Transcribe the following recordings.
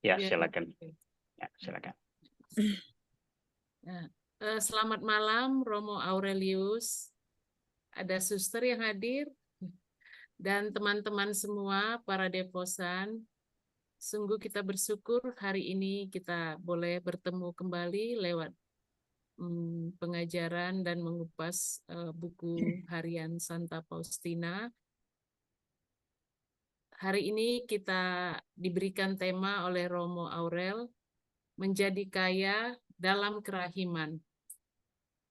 Ya, silakan. Ya, silakan. Selamat malam, Romo Aurelius. Ada suster yang hadir dan teman-teman semua, para devosan. Sungguh kita bersyukur hari ini kita boleh bertemu kembali lewat pengajaran dan mengupas buku harian Santa Faustina. Hari ini kita diberikan tema oleh Romo Aurel, menjadi kaya dalam kerahiman.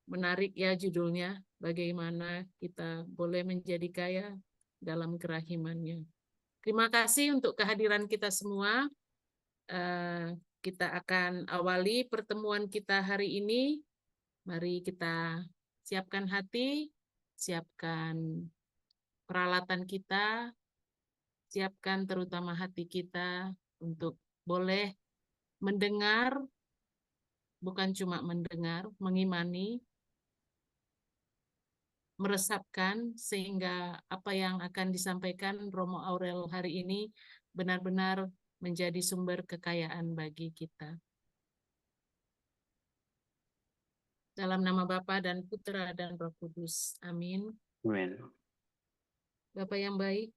Menarik ya judulnya, bagaimana kita boleh menjadi kaya dalam kerahimannya. Terima kasih untuk kehadiran kita semua. Kita akan awali pertemuan kita hari ini. Mari kita siapkan hati, siapkan peralatan kita, siapkan terutama hati kita untuk boleh mendengar, bukan cuma mendengar, mengimani, meresapkan sehingga apa yang akan disampaikan Romo Aurel hari ini benar-benar menjadi sumber kekayaan bagi kita. Dalam nama Bapa dan Putra dan Roh Kudus. Amin. Amin. Bapa yang baik,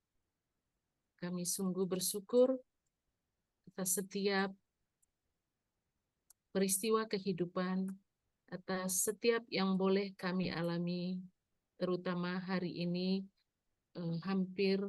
kami sungguh bersyukur atas setiap peristiwa kehidupan, atas setiap yang boleh kami alami, terutama hari ini hampir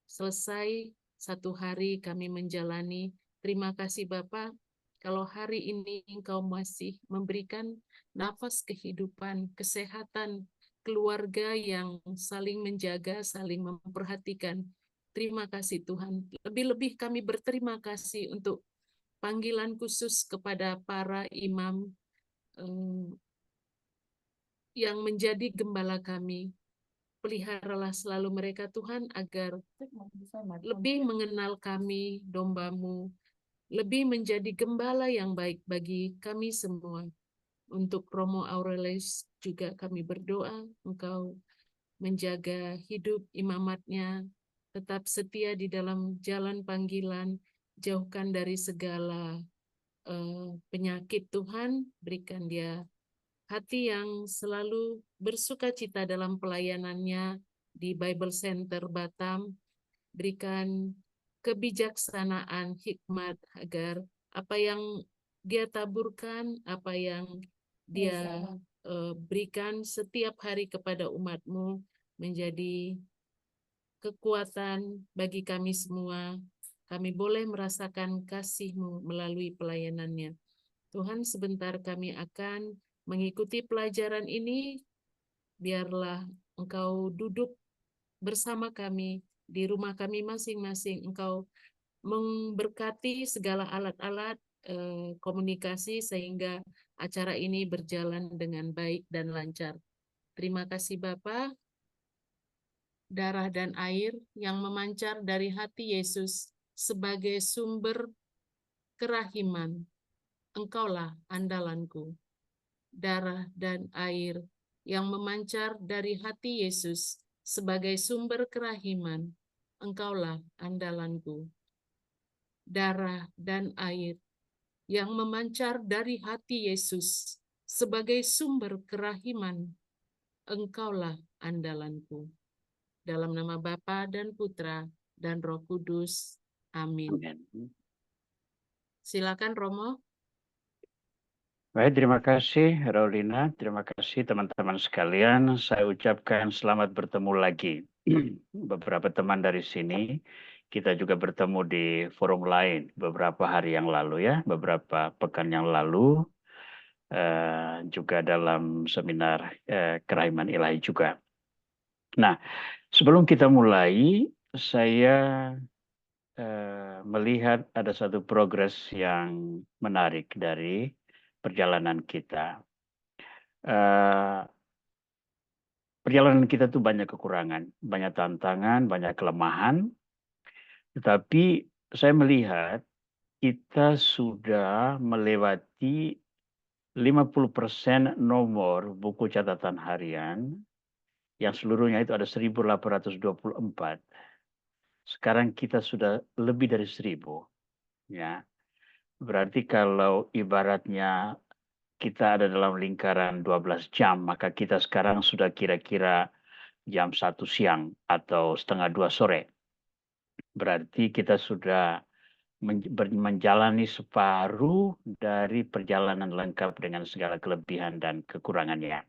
selesai satu hari kami menjalani. Terima kasih Bapa, kalau hari ini Engkau masih memberikan nafas kehidupan, kesehatan, keluarga yang saling menjaga, saling memperhatikan. Terima kasih Tuhan. Lebih-lebih kami berterima kasih untuk panggilan khusus kepada para imam yang menjadi gembala kami. Peliharalah selalu mereka Tuhan agar lebih mengenal kami, domba-Mu, lebih menjadi gembala yang baik bagi kami semua. Untuk Romo Aurelius juga kami berdoa, Engkau menjaga hidup imamatnya, tetap setia di dalam jalan panggilan, jauhkan dari segala penyakit Tuhan, berikan dia hati yang selalu bersuka cita dalam pelayanannya di Bible Center Batam, berikan kebijaksanaan, hikmat agar apa yang dia taburkan, apa yang dia berikan setiap hari kepada umat-Mu menjadi kekuatan bagi kami semua. Kami boleh merasakan kasih-Mu melalui pelayanannya. Tuhan, sebentar kami akan mengikuti pelajaran ini. Biarlah Engkau duduk bersama kami di rumah kami masing-masing. Engkau memberkati segala alat-alat komunikasi sehingga acara ini berjalan dengan baik dan lancar. Terima kasih Bapa. Darah dan air yang memancar dari hati Yesus sebagai sumber kerahiman. Engkaulah andalanku. Darah dan air yang memancar dari hati Yesus sebagai sumber kerahiman. Engkaulah andalanku. Darah dan air yang memancar dari hati Yesus sebagai sumber kerahiman. Engkaulah andalanku. Dalam nama Bapa dan Putra dan Roh Kudus. Amin. Amin. Silakan Romo. Baik, terima kasih Raulina, terima kasih teman-teman sekalian. Saya ucapkan selamat bertemu lagi. Beberapa teman dari sini, kita juga bertemu di forum lain beberapa hari yang lalu ya, beberapa pekan yang lalu, juga dalam seminar Kerahiman Ilahi juga. Nah, sebelum kita mulai, saya melihat ada satu progres yang menarik dari perjalanan kita. Perjalanan kita tuh banyak kekurangan, banyak tantangan, banyak kelemahan. Tetapi saya melihat kita sudah melewati 50% nomor buku catatan harian yang seluruhnya itu ada 1824. Sekarang kita sudah lebih dari 1000. Ya, berarti kalau ibaratnya kita ada dalam lingkaran 12 jam, maka kita sekarang sudah kira-kira jam 1 siang atau setengah 2 sore. Berarti kita sudah menjalani separuh dari perjalanan lengkap dengan segala kelebihan dan kekurangannya.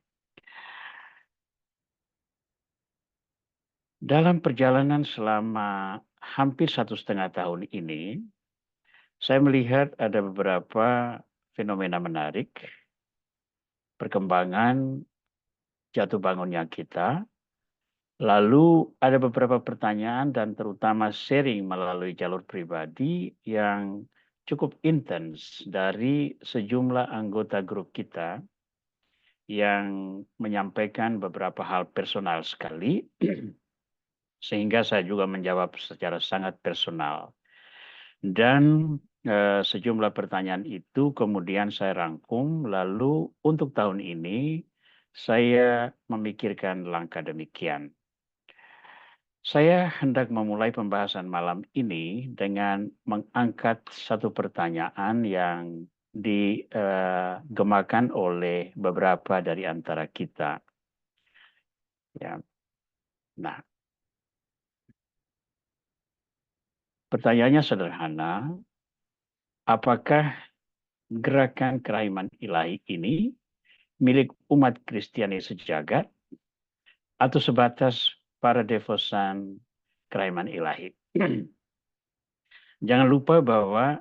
Dalam perjalanan selama hampir 1,5 tahun ini, saya melihat ada beberapa fenomena menarik, perkembangan jatuh bangunnya kita, lalu ada beberapa pertanyaan dan terutama sharing melalui jalur pribadi yang cukup intens dari sejumlah anggota grup kita yang menyampaikan beberapa hal personal sekali, sehingga saya juga menjawab secara sangat personal. Dan sejumlah pertanyaan itu kemudian saya rangkum, lalu untuk tahun ini saya memikirkan langkah demikian. Saya hendak memulai pembahasan malam ini dengan mengangkat satu pertanyaan yang digemakan oleh beberapa dari antara kita. Ya. Nah, pertanyaannya sederhana, apakah gerakan kerahiman ilahi ini milik umat Kristiani sejagat atau sebatas para devosan kerahiman ilahi? Jangan lupa bahwa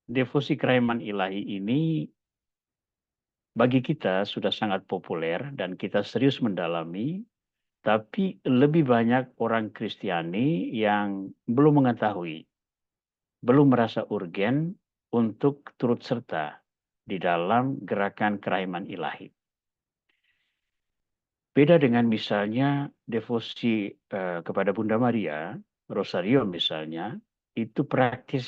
devosi kerahiman ilahi ini bagi kita sudah sangat populer dan kita serius mendalami, tapi lebih banyak orang Kristiani yang belum mengetahui, belum merasa urgen untuk turut serta di dalam gerakan kerahiman ilahi. Beda dengan misalnya devosi kepada Bunda Maria, Rosario misalnya, itu praktis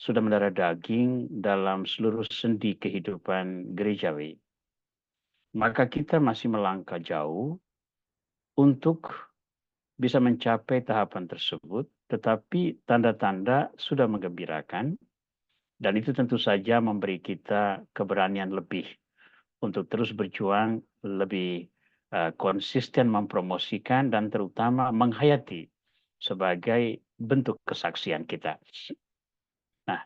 sudah mendarah daging dalam seluruh sendi kehidupan gerejawi. Maka kita masih melangkah jauh untuk bisa mencapai tahapan tersebut, tetapi tanda-tanda sudah menggembirakan, dan itu tentu saja memberi kita keberanian lebih untuk terus berjuang lebih konsisten mempromosikan dan terutama menghayati sebagai bentuk kesaksian kita. Nah,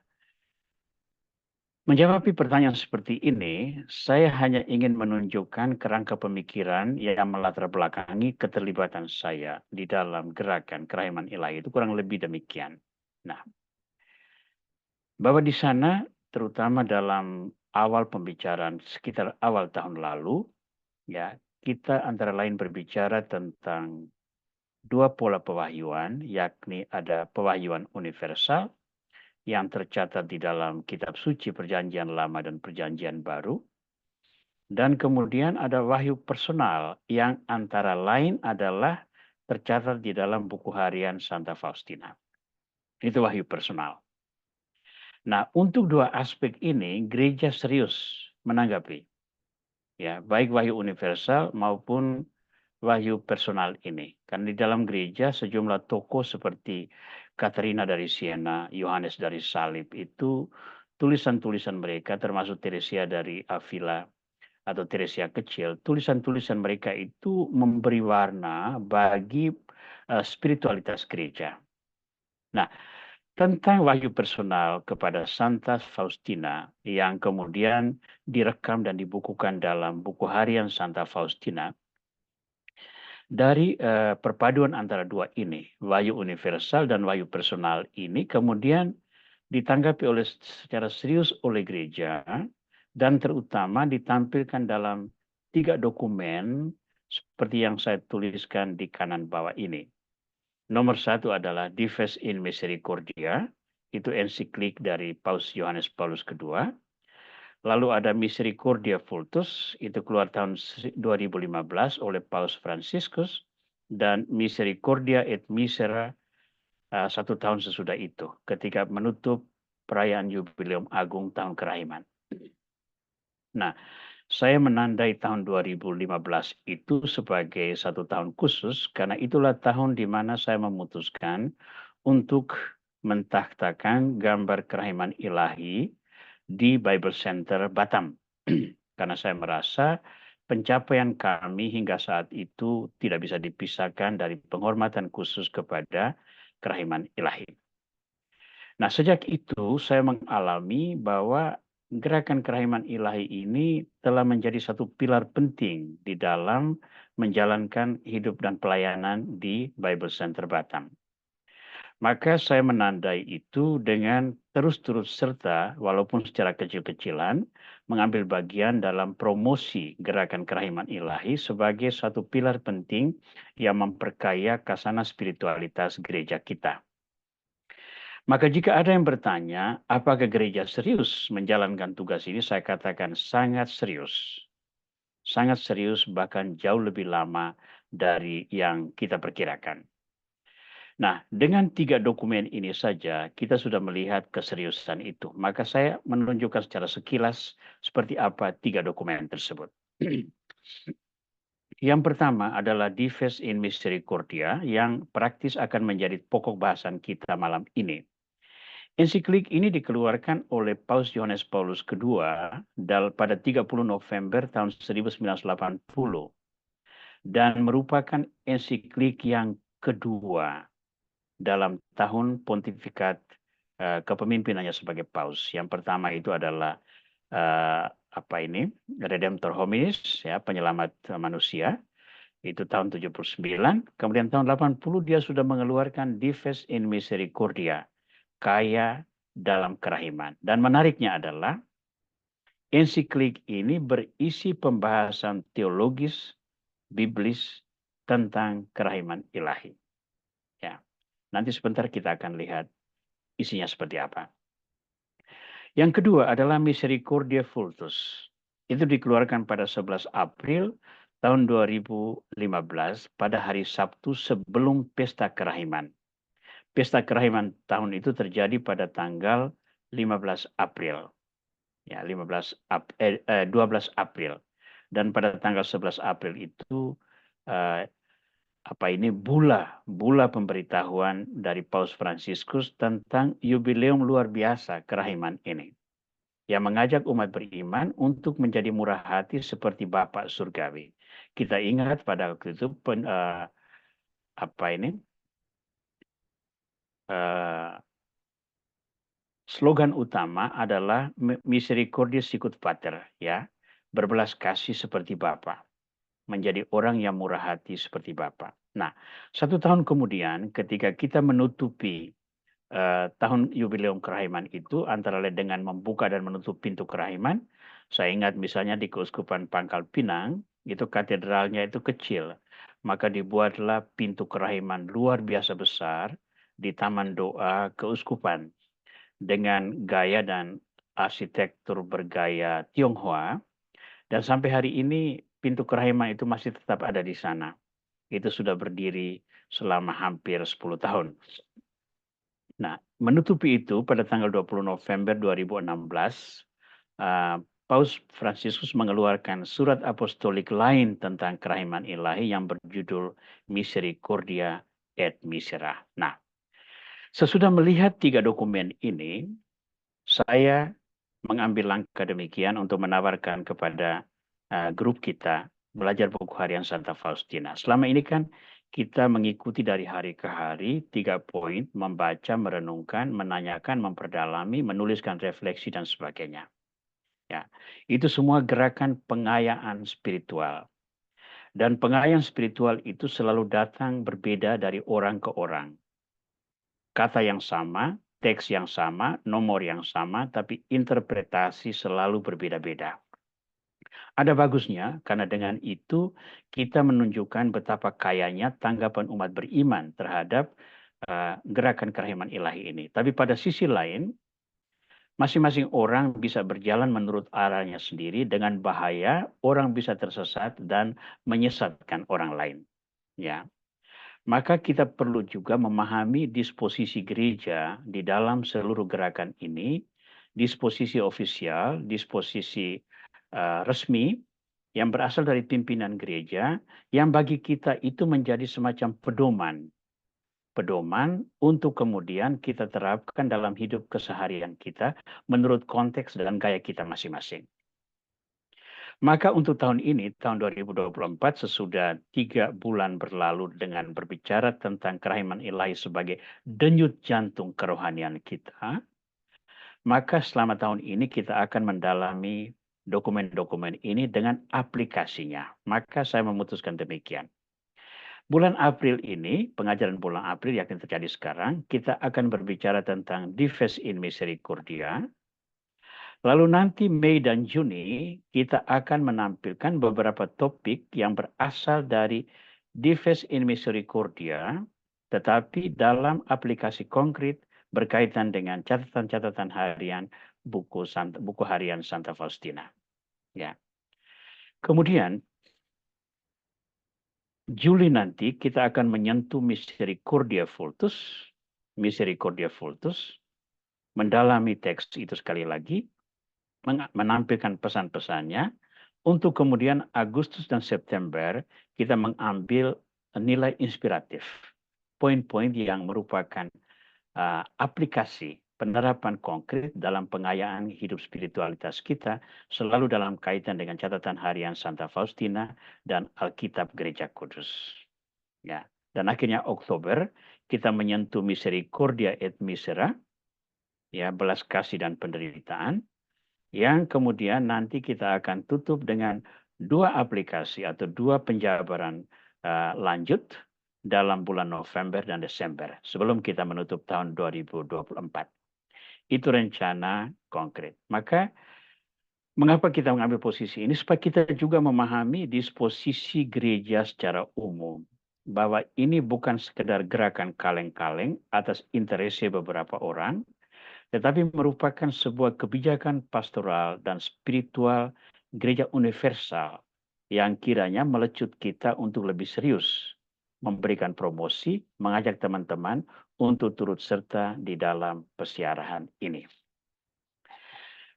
menjawab pertanyaan seperti ini, saya hanya ingin menunjukkan kerangka pemikiran yang melatar belakangi keterlibatan saya di dalam gerakan kerahiman ilahi. Itu kurang lebih demikian. Nah, bahwa di sana, terutama dalam awal pembicaraan sekitar awal tahun lalu, ya, kita antara lain berbicara tentang dua pola pewahyuan, yakni ada pewahyuan universal yang tercatat di dalam kitab suci Perjanjian Lama dan Perjanjian Baru, dan kemudian ada wahyu personal yang antara lain adalah tercatat di dalam buku harian Santa Faustina. Itu wahyu personal. Nah, untuk dua aspek ini gereja serius menanggapi, ya, baik wahyu universal maupun wahyu personal ini. Karena di dalam gereja sejumlah tokoh seperti Katerina dari Siena, Yohanes dari Salib, itu tulisan-tulisan mereka termasuk Teresia dari Avila atau Teresia kecil, tulisan-tulisan mereka itu memberi warna bagi spiritualitas gereja. Nah, tentang wahyu personal kepada Santa Faustina yang kemudian direkam dan dibukukan dalam buku harian Santa Faustina, dari perpaduan antara dua ini, wahyu universal dan wahyu personal ini kemudian ditanggapi secara serius oleh gereja dan terutama ditampilkan dalam 3 dokumen seperti yang saya tuliskan di kanan bawah ini. Nomor 1 adalah Dives in Misericordia, itu ensiklik dari Paus Yohanes Paulus II. Lalu ada Misericordia Vultus, itu keluar tahun 2015 oleh Paus Franciscus, dan Misericordia et Misera 1 tahun sesudah itu, ketika menutup perayaan Jubileum Agung Tahun Kerahiman. Nah, saya menandai tahun 2015 itu sebagai 1 tahun khusus, karena itulah tahun di mana saya memutuskan untuk mentahtakan gambar kerahiman ilahi di Bible Center Batam. Karena saya merasa pencapaian kami hingga saat itu tidak bisa dipisahkan dari penghormatan khusus kepada kerahiman ilahi. Nah, sejak itu saya mengalami bahwa gerakan kerahiman ilahi ini telah menjadi satu pilar penting di dalam menjalankan hidup dan pelayanan di Bible Center Batam. Maka saya menandai itu dengan terus-terus serta, walaupun secara kecil-kecilan, mengambil bagian dalam promosi gerakan kerahiman ilahi sebagai satu pilar penting yang memperkaya kasana spiritualitas gereja kita. Maka jika ada yang bertanya, apakah gereja serius menjalankan tugas ini, saya katakan sangat serius. Sangat serius, bahkan jauh lebih lama dari yang kita perkirakan. Nah, dengan 3 dokumen ini saja kita sudah melihat keseriusan itu. Maka saya menunjukkan secara sekilas seperti apa 3 dokumen tersebut. Yang pertama adalah Dives in Misericordia yang praktis akan menjadi pokok bahasan kita malam ini. Ensiklik ini dikeluarkan oleh Paus Yohanes Paulus II pada 30 November tahun 1980 dan merupakan ensiklik yang kedua dalam tahun pontifikat kepemimpinannya sebagai paus. Yang pertama itu adalah Redemptor Hominis, ya, penyelamat manusia, itu tahun 79. Kemudian tahun 80 dia sudah mengeluarkan Dives in Misericordia, kaya dalam kerahiman. Dan menariknya adalah ensiklik ini berisi pembahasan teologis, biblis tentang kerahiman ilahi. Ya. Nanti sebentar kita akan lihat isinya seperti apa. Yang kedua adalah Misericordia Vultus. Itu dikeluarkan pada 11 April tahun 2015 pada hari Sabtu sebelum Pesta Kerahiman. Pesta Kerahiman tahun itu terjadi pada tanggal 15 April. Ya, 12 April. Dan pada tanggal 11 April itu bula pemberitahuan dari Paus Fransiskus tentang jubileum luar biasa kerahiman ini, yang mengajak umat beriman untuk menjadi murah hati seperti Bapa Surgawi. Kita ingat pada waktu itu slogan utama adalah Misericordia Sicut Pater, ya, berbelas kasih seperti Bapa. Menjadi orang yang murah hati seperti Bapa. Nah, 1 tahun kemudian ketika kita menutupi tahun jubileum kerahiman itu, antara lain dengan membuka dan menutup pintu kerahiman, saya ingat misalnya di Keuskupan Pangkal Pinang, itu katedralnya itu kecil. Maka dibuatlah pintu kerahiman luar biasa besar di Taman Doa Keuskupan dengan gaya dan arsitektur bergaya Tionghoa. Dan sampai hari ini pintu kerahiman itu masih tetap ada di sana. Itu sudah berdiri selama hampir 10 tahun. Nah, menutupi itu pada tanggal 20 November 2016, Paus Fransiskus mengeluarkan surat apostolik lain tentang kerahiman ilahi yang berjudul Misericordia et Misera. Nah, sesudah melihat 3 dokumen ini, saya mengambil langkah demikian untuk menawarkan kepada grup kita belajar buku harian Santa Faustina. Selama ini kan kita mengikuti dari hari ke hari 3 poin, membaca, merenungkan, menanyakan, memperdalami, menuliskan refleksi dan sebagainya. Ya, itu semua gerakan pengayaan spiritual. Dan pengayaan spiritual itu selalu datang berbeda dari orang ke orang. Kata yang sama, teks yang sama, nomor yang sama, tapi interpretasi selalu berbeda-beda. Ada bagusnya karena dengan itu kita menunjukkan betapa kayanya tanggapan umat beriman terhadap gerakan kerahiman ilahi ini. Tapi pada sisi lain, masing-masing orang bisa berjalan menurut arahnya sendiri, dengan bahaya orang bisa tersesat dan menyesatkan orang lain. Ya. Maka kita perlu juga memahami disposisi gereja di dalam seluruh gerakan ini, disposisi ofisial, disposisi resmi yang berasal dari pimpinan gereja, yang bagi kita itu menjadi semacam pedoman pedoman untuk kemudian kita terapkan dalam hidup keseharian kita menurut konteks dan gaya kita masing-masing. Maka untuk tahun ini, tahun 2024, sesudah 3 bulan berlalu dengan berbicara tentang kerahiman ilahi sebagai denyut jantung kerohanian kita, maka selama tahun ini kita akan mendalami dokumen-dokumen ini dengan aplikasinya. Maka saya memutuskan demikian. Bulan April ini, pengajaran bulan April yang terjadi sekarang, kita akan berbicara tentang Dives in Misericordia. Lalu nanti Mei dan Juni, kita akan menampilkan beberapa topik yang berasal dari Dives in Misericordia, tetapi dalam aplikasi konkret berkaitan dengan catatan-catatan harian buku harian Santa Faustina. Ya. Kemudian Juli nanti kita akan menyentuh Misericordia Vultus, mendalami teks itu sekali lagi, menampilkan pesan-pesannya, untuk kemudian Agustus dan September kita mengambil nilai inspiratif, poin-poin yang merupakan aplikasi penerapan konkret dalam pengayaan hidup spiritualitas kita, selalu dalam kaitan dengan catatan harian Santa Faustina dan Alkitab Gereja Kudus. Ya. Dan akhirnya Oktober kita menyentuh Misericordia et Misera, ya, belas kasih dan penderitaan, yang kemudian nanti kita akan tutup dengan 2 aplikasi atau 2 penjabaran lanjut dalam bulan November dan Desember sebelum kita menutup tahun 2024. Itu rencana konkret. Maka mengapa kita mengambil posisi ini? Supaya kita juga memahami disposisi gereja secara umum. Bahwa ini bukan sekedar gerakan kaleng-kaleng atas interese beberapa orang, tetapi merupakan sebuah kebijakan pastoral dan spiritual gereja universal yang kiranya melecut kita untuk lebih serius memberikan promosi, mengajak teman-teman untuk turut serta di dalam pesiarahan ini.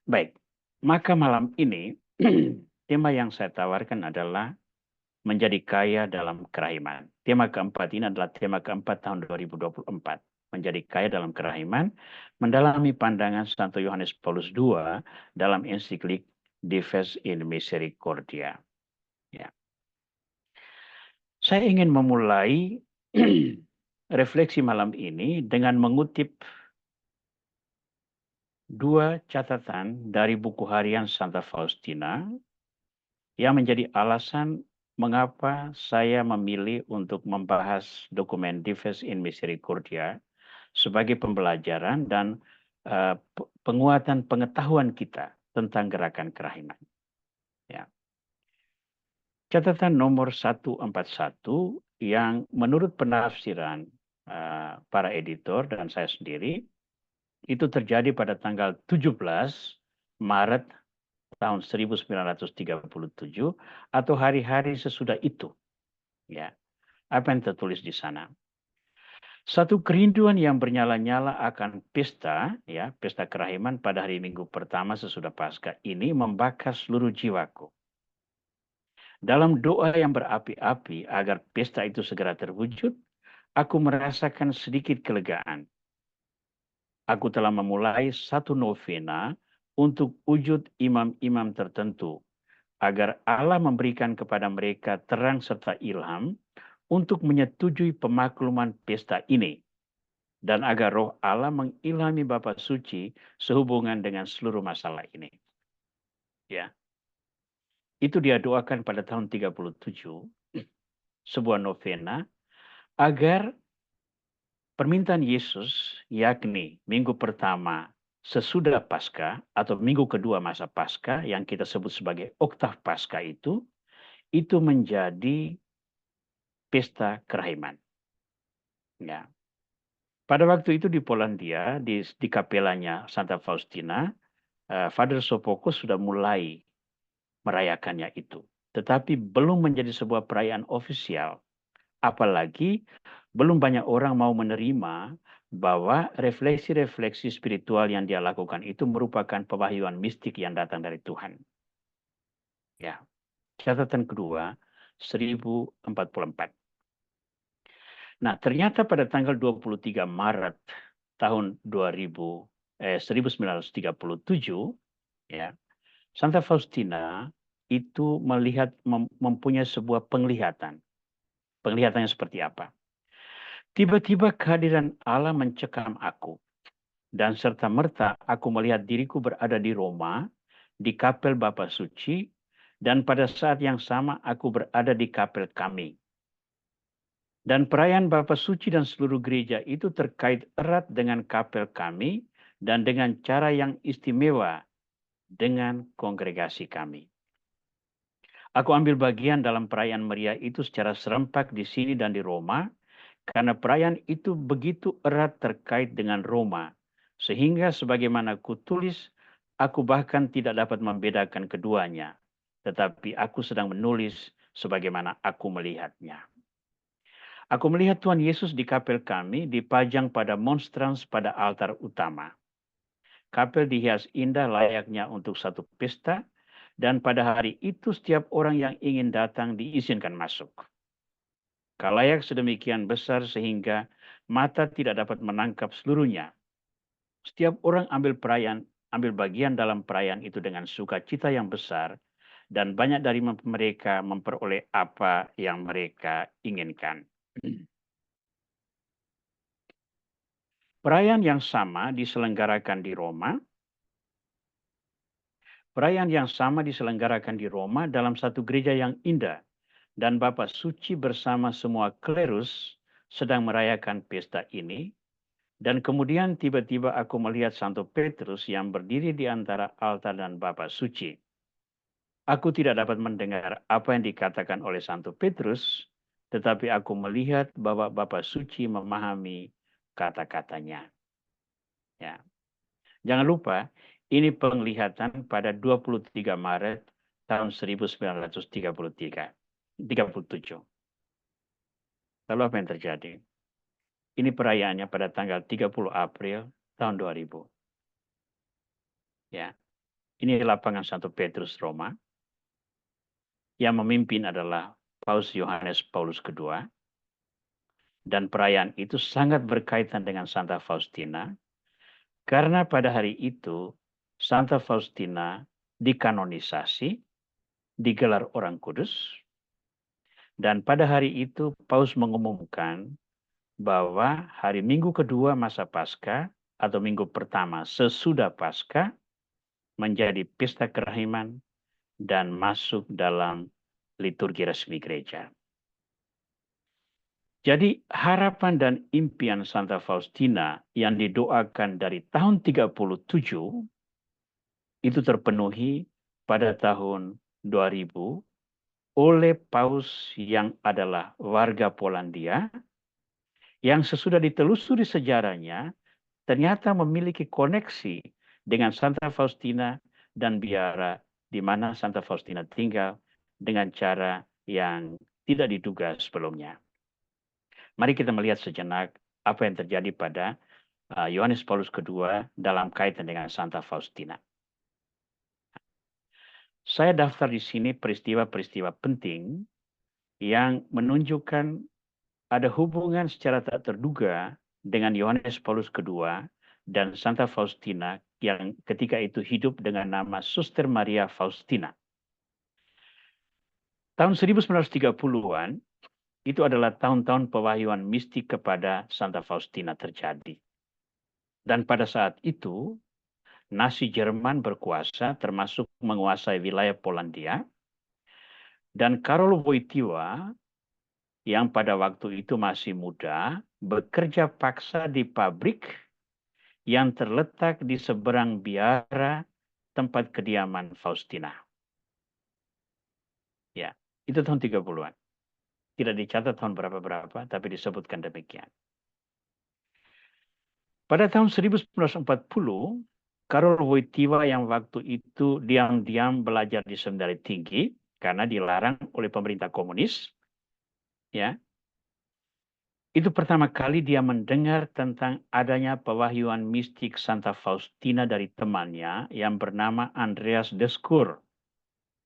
Baik, maka malam ini tema yang saya tawarkan adalah menjadi kaya dalam kerahiman. Tema keempat ini adalah tema keempat tahun 2024. Menjadi kaya dalam kerahiman, mendalami pandangan Santo Yohanes Paulus II dalam ensiklik Dives in Misericordia. Ya. Saya ingin memulai refleksi malam ini dengan mengutip 2 catatan dari buku harian Santa Faustina yang menjadi alasan mengapa saya memilih untuk membahas dokumen Dives in Misericordia sebagai pembelajaran dan penguatan pengetahuan kita tentang gerakan kerahiman. Ya. Catatan nomor 141 yang menurut penafsiran para editor dan saya sendiri, itu terjadi pada tanggal 17 Maret tahun 1937 atau hari-hari sesudah itu. Ya. Apa yang tertulis di sana? Satu kerinduan yang bernyala-nyala akan pesta, ya, pesta kerahiman pada hari Minggu pertama sesudah Paskah ini membakar seluruh jiwaku. Dalam doa yang berapi-api agar pesta itu segera terwujud, aku merasakan sedikit kelegaan. Aku telah memulai 1 novena untuk wujud imam-imam tertentu, agar Allah memberikan kepada mereka terang serta ilham untuk menyetujui pemakluman pesta ini, dan agar roh Allah mengilhami Bapa Suci sehubungan dengan seluruh masalah ini. Ya. Itu dia doakan pada tahun 37, sebuah novena, agar permintaan Yesus, yakni minggu pertama sesudah Paskah atau minggu kedua masa Paskah yang kita sebut sebagai oktav Paskah itu menjadi pesta kerahiman. Ya. Pada waktu itu di Polandia, di kapelanya Santa Faustina, Father Sopokus sudah mulai merayakannya itu. Tetapi belum menjadi sebuah perayaan ofisial. Apalagi belum banyak orang mau menerima bahwa refleksi-refleksi spiritual yang dia lakukan itu merupakan pewahyuan mistik yang datang dari Tuhan. Ya. Catatan kedua, 1044. Nah, ternyata pada tanggal 23 Maret tahun 1937, ya, Santa Faustina itu mempunyai sebuah penglihatan. Penglihatannya seperti apa? Tiba-tiba kehadiran Allah mencekam aku, dan serta-merta aku melihat diriku berada di Roma, di kapel Bapa Suci, dan pada saat yang sama aku berada di kapel kami. Dan perayaan Bapa Suci dan seluruh gereja itu terkait erat dengan kapel kami dan dengan cara yang istimewa dengan kongregasi kami. Aku ambil bagian dalam perayaan meriah itu secara serempak di sini dan di Roma, karena perayaan itu begitu erat terkait dengan Roma, sehingga sebagaimana kutulis, aku bahkan tidak dapat membedakan keduanya, tetapi aku sedang menulis sebagaimana aku melihatnya. Aku melihat Tuhan Yesus di kapel kami dipajang pada monstrans pada altar utama. Kapel dihias indah layaknya untuk satu pesta, dan pada hari itu setiap orang yang ingin datang diizinkan masuk. Kalayak sedemikian besar sehingga mata tidak dapat menangkap seluruhnya. Setiap orang ambil bagian dalam perayaan itu dengan sukacita yang besar, dan banyak dari mereka memperoleh apa yang mereka inginkan. Perayaan yang sama diselenggarakan di Roma. Perayaan yang sama diselenggarakan di Roma dalam satu gereja yang indah, dan Bapa Suci bersama semua klerus sedang merayakan pesta ini. Dan kemudian tiba-tiba aku melihat Santo Petrus yang berdiri di antara altar dan Bapa Suci. Aku tidak dapat mendengar apa yang dikatakan oleh Santo Petrus, tetapi aku melihat bahwa Bapa Suci memahami kata-katanya. Ya. Jangan lupa, ini penglihatan pada 23 Maret tahun 1937. Lalu apa yang terjadi? Ini perayaannya pada tanggal 30 April tahun 2000. Ya. Ini lapangan Santo Petrus Roma. Yang memimpin adalah Paus Yohanes Paulus II. Dan perayaan itu sangat berkaitan dengan Santa Faustina, karena pada hari itu Santa Faustina dikanonisasi, digelar orang kudus, dan pada hari itu Paus mengumumkan bahwa hari Minggu kedua masa Paskah atau minggu pertama sesudah Paskah menjadi pesta kerahiman dan masuk dalam liturgi resmi gereja. Jadi harapan dan impian Santa Faustina yang didoakan dari tahun 37 itu terpenuhi pada tahun 2000 oleh Paus yang adalah warga Polandia yang sesudah ditelusuri sejarahnya ternyata memiliki koneksi dengan Santa Faustina dan biara di mana Santa Faustina tinggal dengan cara yang tidak diduga sebelumnya. Mari kita melihat sejenak apa yang terjadi pada Yohanes Paulus II dalam kaitan dengan Santa Faustina. Saya daftar di sini peristiwa-peristiwa penting yang menunjukkan ada hubungan secara tak terduga dengan Yohanes Paulus II dan Santa Faustina yang ketika itu hidup dengan nama Suster Maria Faustina. Tahun 1930-an itu adalah tahun-tahun pewahyuan mistik kepada Santa Faustina terjadi. Dan pada saat itu, Nazi Jerman berkuasa termasuk menguasai wilayah Polandia. Dan Karol Wojtyła yang pada waktu itu masih muda bekerja paksa di pabrik yang terletak di seberang biara tempat kediaman Faustina. Ya, itu tahun 30-an. Tidak dicatat tahun berapa-berapa, tapi disebutkan demikian. Pada tahun 1940, Karol Wojtyła yang waktu itu diam-diam belajar di seminari tinggi karena dilarang oleh pemerintah komunis, ya. Itu pertama kali dia mendengar tentang adanya pewahyuan mistik Santa Faustina dari temannya yang bernama Andreas Deskur.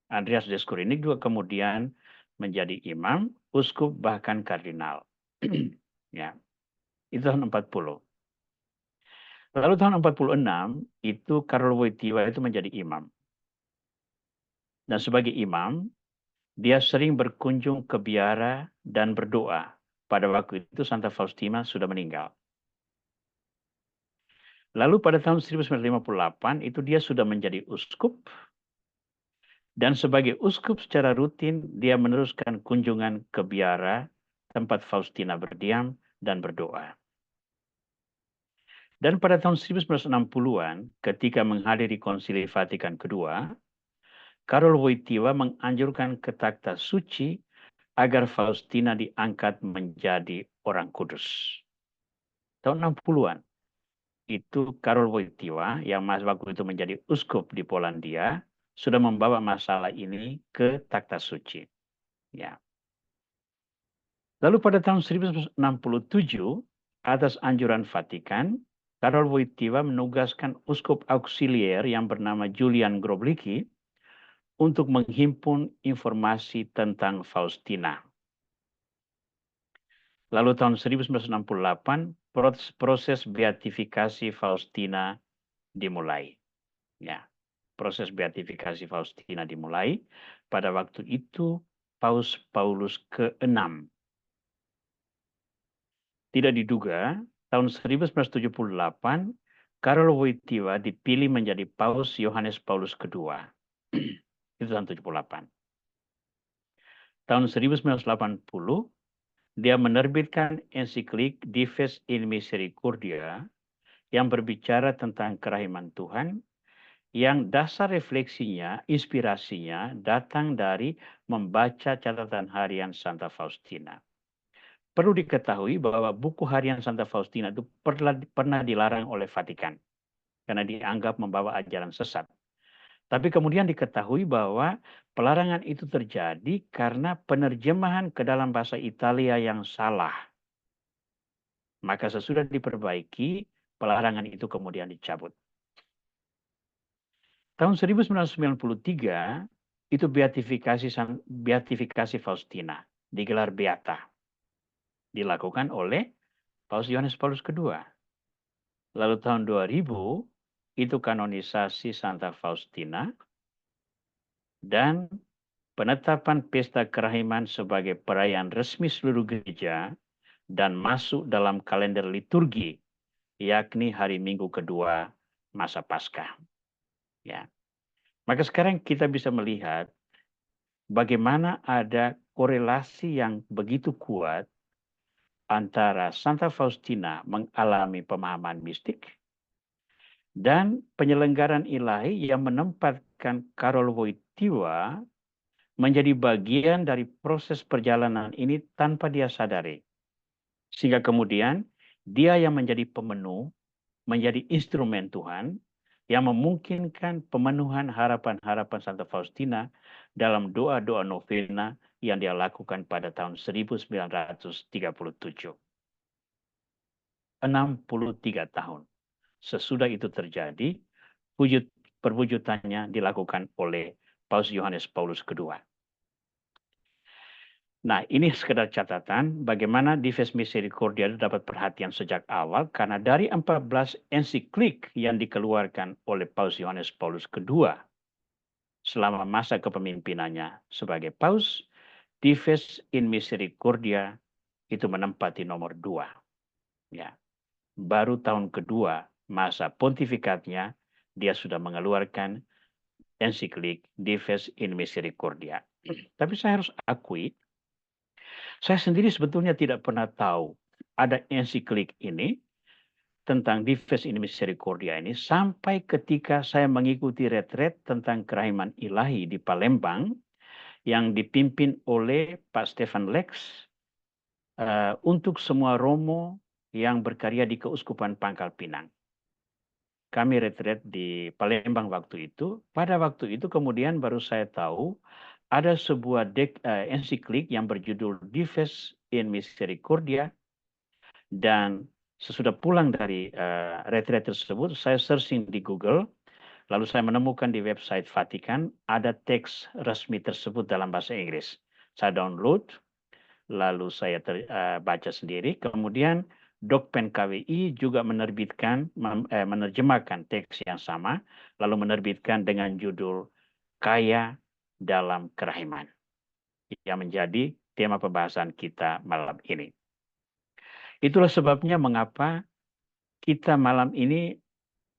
Andreas Deskur ini juga kemudian menjadi imam, uskup, bahkan kardinal. Ya, itu tahun 40. Lalu tahun 46 itu Karol Wojtyła itu menjadi imam. Dan sebagai imam, dia sering berkunjung ke biara dan berdoa. Pada waktu itu Santa Faustina sudah meninggal. Lalu pada tahun 1958 itu dia sudah menjadi uskup. Dan sebagai uskup secara rutin dia meneruskan kunjungan ke biara tempat Faustina berdiam dan berdoa. Dan pada tahun 1960-an ketika menghadiri Konsili Vatikan kedua, Karol Wojtyła menganjurkan ke takhta suci agar Faustina diangkat menjadi orang kudus. Tahun 60-an, itu Karol Wojtyła yang waktu itu menjadi uskup di Polandia, sudah membawa masalah ini ke takhta suci. Ya. Lalu pada tahun 1967, atas anjuran Vatikan, Karol Wojtyła menugaskan uskup auxilier yang bernama Julian Groblicki untuk menghimpun informasi tentang Faustina. Lalu tahun 1968, proses beatifikasi Faustina dimulai. Ya, proses beatifikasi Faustina dimulai. Pada waktu itu, Paus Paulus ke-6. Tidak diduga, tahun 1978, Karol Wojtyła dipilih menjadi Paus Yohanes Paulus II. Itu tahun 78. Tahun 1980, dia menerbitkan ensiklik Dives in Misericordia yang berbicara tentang kerahiman Tuhan, yang dasar refleksinya, inspirasinya datang dari membaca catatan harian Santa Faustina. Perlu diketahui bahwa buku harian Santa Faustina itu pernah dilarang oleh Vatikan karena dianggap membawa ajaran sesat. Tapi kemudian diketahui bahwa pelarangan itu terjadi karena penerjemahan ke dalam bahasa Italia yang salah. Maka sesudah diperbaiki, pelarangan itu kemudian dicabut. Tahun 1993, itu beatifikasi Faustina, digelar beata. Dilakukan oleh Paus Yohanes Paulus II. Lalu tahun 2000, itu kanonisasi Santa Faustina, dan penetapan pesta kerahiman sebagai perayaan resmi seluruh gereja dan masuk dalam kalender liturgi, yakni hari Minggu kedua masa Paskah. Ya. Maka sekarang kita bisa melihat bagaimana ada korelasi yang begitu kuat antara Santa Faustina mengalami pemahaman mistik dan penyelenggaran ilahi yang menempatkan Karol Wojtyła menjadi bagian dari proses perjalanan ini tanpa dia sadari. Sehingga kemudian dia yang menjadi pemenuh, menjadi instrumen Tuhan yang memungkinkan pemenuhan harapan-harapan Santa Faustina dalam doa-doa novena yang dia lakukan pada tahun 1937. 63 tahun. Sesudah itu terjadi, perwujudannya dilakukan oleh Paus Yohanes Paulus II. Nah, ini sekedar catatan bagaimana Dives Misericordia dapat perhatian sejak awal karena dari 14 ensiklik yang dikeluarkan oleh Paus Yohanes Paulus II selama masa kepemimpinannya sebagai Paus, Dives in Misericordia itu menempati nomor 2. Ya. Baru tahun kedua masa pontifikatnya dia sudah mengeluarkan ensiklik Dives in Misericordia. Tapi saya harus akui, saya sendiri sebetulnya tidak pernah tahu ada ensiklik ini tentang Dives in Misericordia ini sampai ketika saya mengikuti retret tentang kerahiman ilahi di Palembang yang dipimpin oleh Pak Stefan Lex untuk semua Romo yang berkarya di Keuskupan Pangkal Pinang. Kami retret di Palembang waktu itu. Pada waktu itu kemudian baru saya tahu ada sebuah ensiklik yang berjudul Dives in Misericordia, dan sesudah pulang dari retret tersebut, saya searching di Google, lalu saya menemukan di website Vatikan ada teks resmi tersebut dalam bahasa Inggris. Saya download, lalu saya baca sendiri. Kemudian Dokpen KWI juga menerjemahkan teks yang sama, lalu menerbitkan dengan judul Kaya dalam Kerahiman, yang menjadi tema pembahasan kita malam ini. Itulah sebabnya mengapa kita malam ini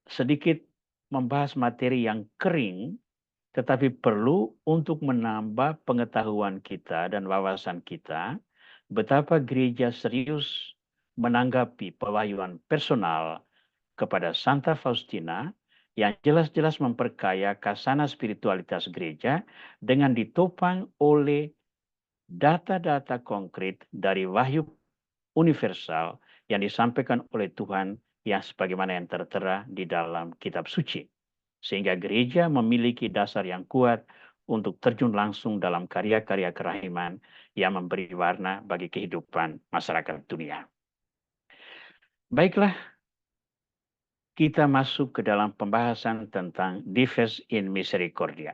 sedikit membahas materi yang kering, tetapi perlu untuk menambah pengetahuan kita dan wawasan kita betapa gereja serius menanggapi pewahyuan personal kepada Santa Faustina yang jelas-jelas memperkaya kasana spiritualitas gereja dengan ditopang oleh data-data konkret dari wahyu universal yang disampaikan oleh Tuhan yang sebagaimana yang tertera di dalam kitab suci. Sehingga gereja memiliki dasar yang kuat untuk terjun langsung dalam karya-karya kerahiman yang memberi warna bagi kehidupan masyarakat dunia. Baiklah, kita masuk ke dalam pembahasan tentang Dives in Misericordia.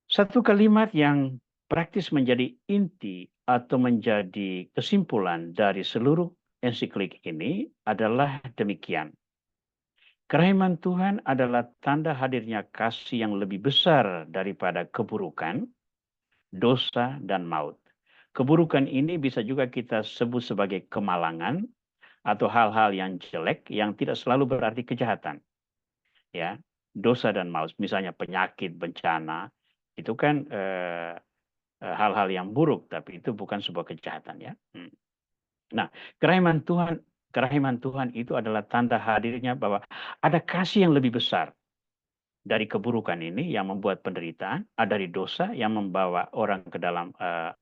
Satu kalimat yang praktis menjadi inti atau menjadi kesimpulan dari seluruh ensiklik ini adalah demikian. Kerahiman Tuhan adalah tanda hadirnya kasih yang lebih besar daripada keburukan, dosa, dan maut. Keburukan ini bisa juga kita sebut sebagai kemalangan atau hal-hal yang jelek yang tidak selalu berarti kejahatan. Ya, dosa dan maut, misalnya penyakit, bencana, itu kan hal-hal yang buruk, tapi itu bukan sebuah kejahatan, ya. Nah, kerahiman Tuhan itu adalah tanda hadirnya bahwa ada kasih yang lebih besar dari keburukan ini yang membuat penderitaan, ada dari dosa yang membawa orang ke dalam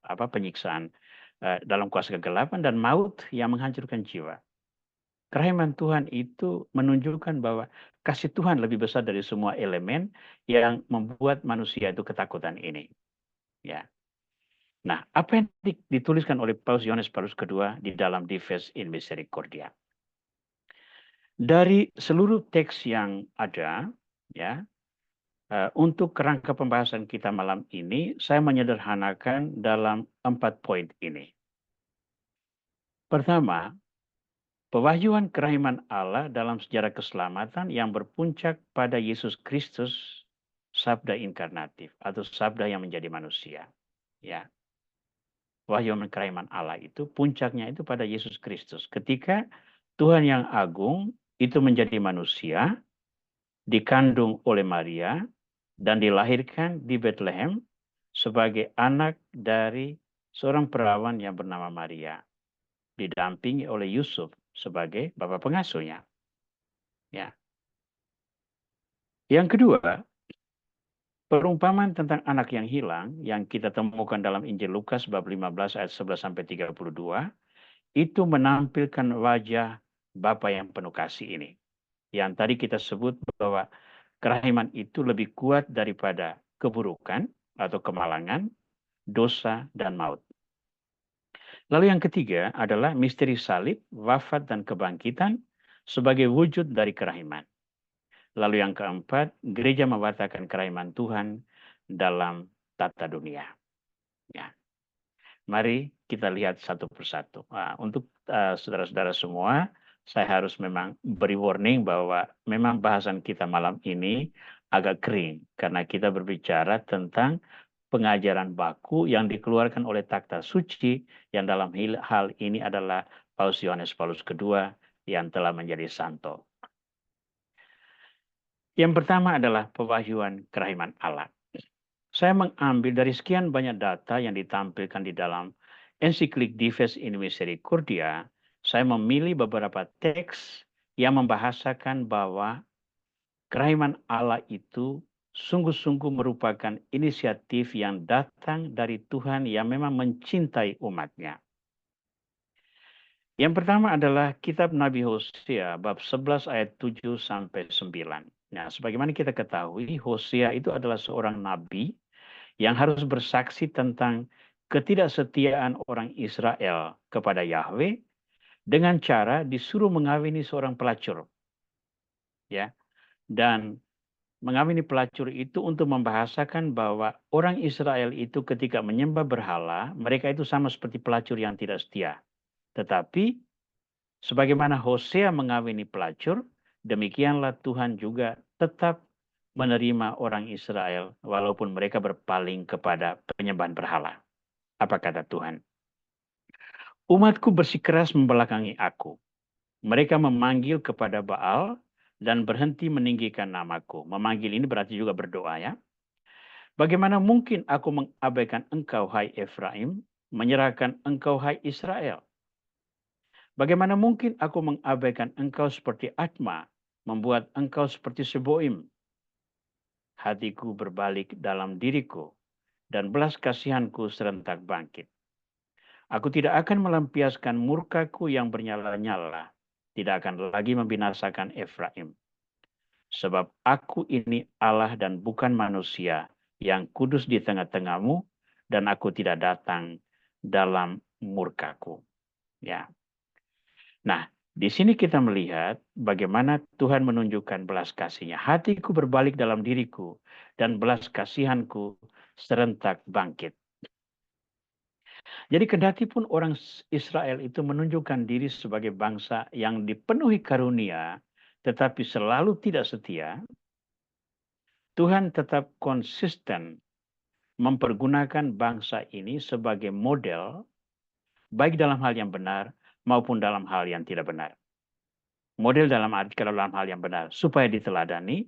penyiksaan dalam kuasa kegelapan, dan maut yang menghancurkan jiwa. Kerahiman Tuhan itu menunjukkan bahwa kasih Tuhan lebih besar dari semua elemen yang membuat manusia itu ketakutan ini. Ya. Nah, apa yang dituliskan oleh Paus Yohanes Paulus II di dalam Dives in Misericordia? Dari seluruh teks yang ada, ya, untuk kerangka pembahasan kita malam ini, saya menyederhanakan dalam 4 poin ini. Pertama, pewahyuan kerahiman Allah dalam sejarah keselamatan yang berpuncak pada Yesus Kristus, sabda inkarnatif atau sabda yang menjadi manusia. Ya. Pewahyuan kerahiman Allah itu puncaknya itu pada Yesus Kristus. Ketika Tuhan yang agung itu menjadi manusia, dikandung oleh Maria, dan dilahirkan di Bethlehem sebagai anak dari seorang perawan yang bernama Maria, didampingi oleh Yusuf sebagai bapak pengasuhnya. Ya. Yang kedua, perumpamaan tentang anak yang hilang yang kita temukan dalam Injil Lukas bab 15 ayat 11 sampai 32 itu menampilkan wajah Bapa yang penuh kasih ini. Yang tadi kita sebut bahwa kerahiman itu lebih kuat daripada keburukan atau kemalangan, dosa, dan maut. Lalu yang ketiga adalah misteri salib, wafat, dan kebangkitan sebagai wujud dari kerahiman. Lalu yang keempat, gereja mewartakan kerahiman Tuhan dalam tata dunia. Ya. Mari kita lihat satu persatu. Nah, untuk saudara-saudara semua, saya harus memang beri warning bahwa memang bahasan kita malam ini agak kering karena kita berbicara tentang pengajaran baku yang dikeluarkan oleh takhta suci yang dalam hal ini adalah Paus Yohanes Paulus II yang telah menjadi santo. Yang pertama adalah pewahyuan kerahiman Allah. Saya mengambil dari sekian banyak data yang ditampilkan di dalam ensiklik Dives in Misericordia, saya memilih beberapa teks yang membahasakan bahwa kerahiman Allah itu sungguh-sungguh merupakan inisiatif yang datang dari Tuhan yang memang mencintai umatnya. Yang pertama adalah kitab Nabi Hosea bab 11 ayat 7 sampai 9. Nah, sebagaimana kita ketahui, Hosea itu adalah seorang nabi yang harus bersaksi tentang ketidaksetiaan orang Israel kepada Yahweh dengan cara disuruh mengawini seorang pelacur. Ya. Dan mengawini pelacur itu untuk membahasakan bahwa orang Israel itu ketika menyembah berhala, mereka itu sama seperti pelacur yang tidak setia. Tetapi sebagaimana Hosea mengawini pelacur, demikianlah Tuhan juga tetap menerima orang Israel walaupun mereka berpaling kepada penyembahan berhala. Apa kata Tuhan? Umatku bersikeras membelakangi aku. Mereka memanggil kepada Baal dan berhenti meninggikan namaku. Memanggil ini berarti juga berdoa ya. Bagaimana mungkin aku mengabaikan engkau, hai Efraim, menyerahkan engkau, hai Israel? Bagaimana mungkin aku mengabaikan engkau seperti Atma, membuat engkau seperti Seboim? Hatiku berbalik dalam diriku, dan belas kasihanku serentak bangkit. Aku tidak akan melampiaskan murkaku yang bernyala-nyala, tidak akan lagi membinasakan Efraim. Sebab aku ini Allah dan bukan manusia yang kudus di tengah-tengahmu, dan aku tidak datang dalam murkaku. Ya. Nah, di sini kita melihat bagaimana Tuhan menunjukkan belas kasih-Nya. Hatiku berbalik dalam diriku, dan belas kasihanku serentak bangkit. Jadi kendati pun orang Israel itu menunjukkan diri sebagai bangsa yang dipenuhi karunia, tetapi selalu tidak setia, Tuhan tetap konsisten mempergunakan bangsa ini sebagai model, baik dalam hal yang benar maupun dalam hal yang tidak benar. Model dalam arti kalau dalam hal yang benar, supaya diteladani,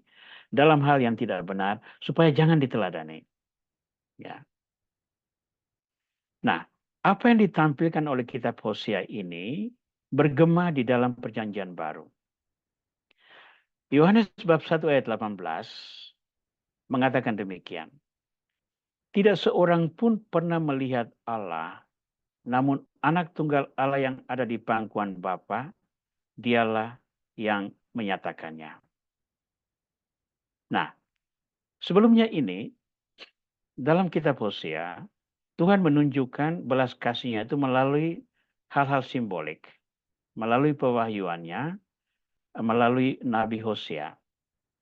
dalam hal yang tidak benar, supaya jangan diteladani. Ya. Nah, apa yang ditampilkan oleh kitab Hosea ini bergema di dalam perjanjian baru. Yohanes bab 1 ayat 18 mengatakan demikian. Tidak seorang pun pernah melihat Allah, namun anak tunggal Allah yang ada di pangkuan Bapa, dialah yang menyatakannya. Nah, sebelumnya ini, dalam kitab Hosea, Tuhan menunjukkan belas kasih-Nya itu melalui hal-hal simbolik, melalui pewahyuannya, melalui Nabi Hosea.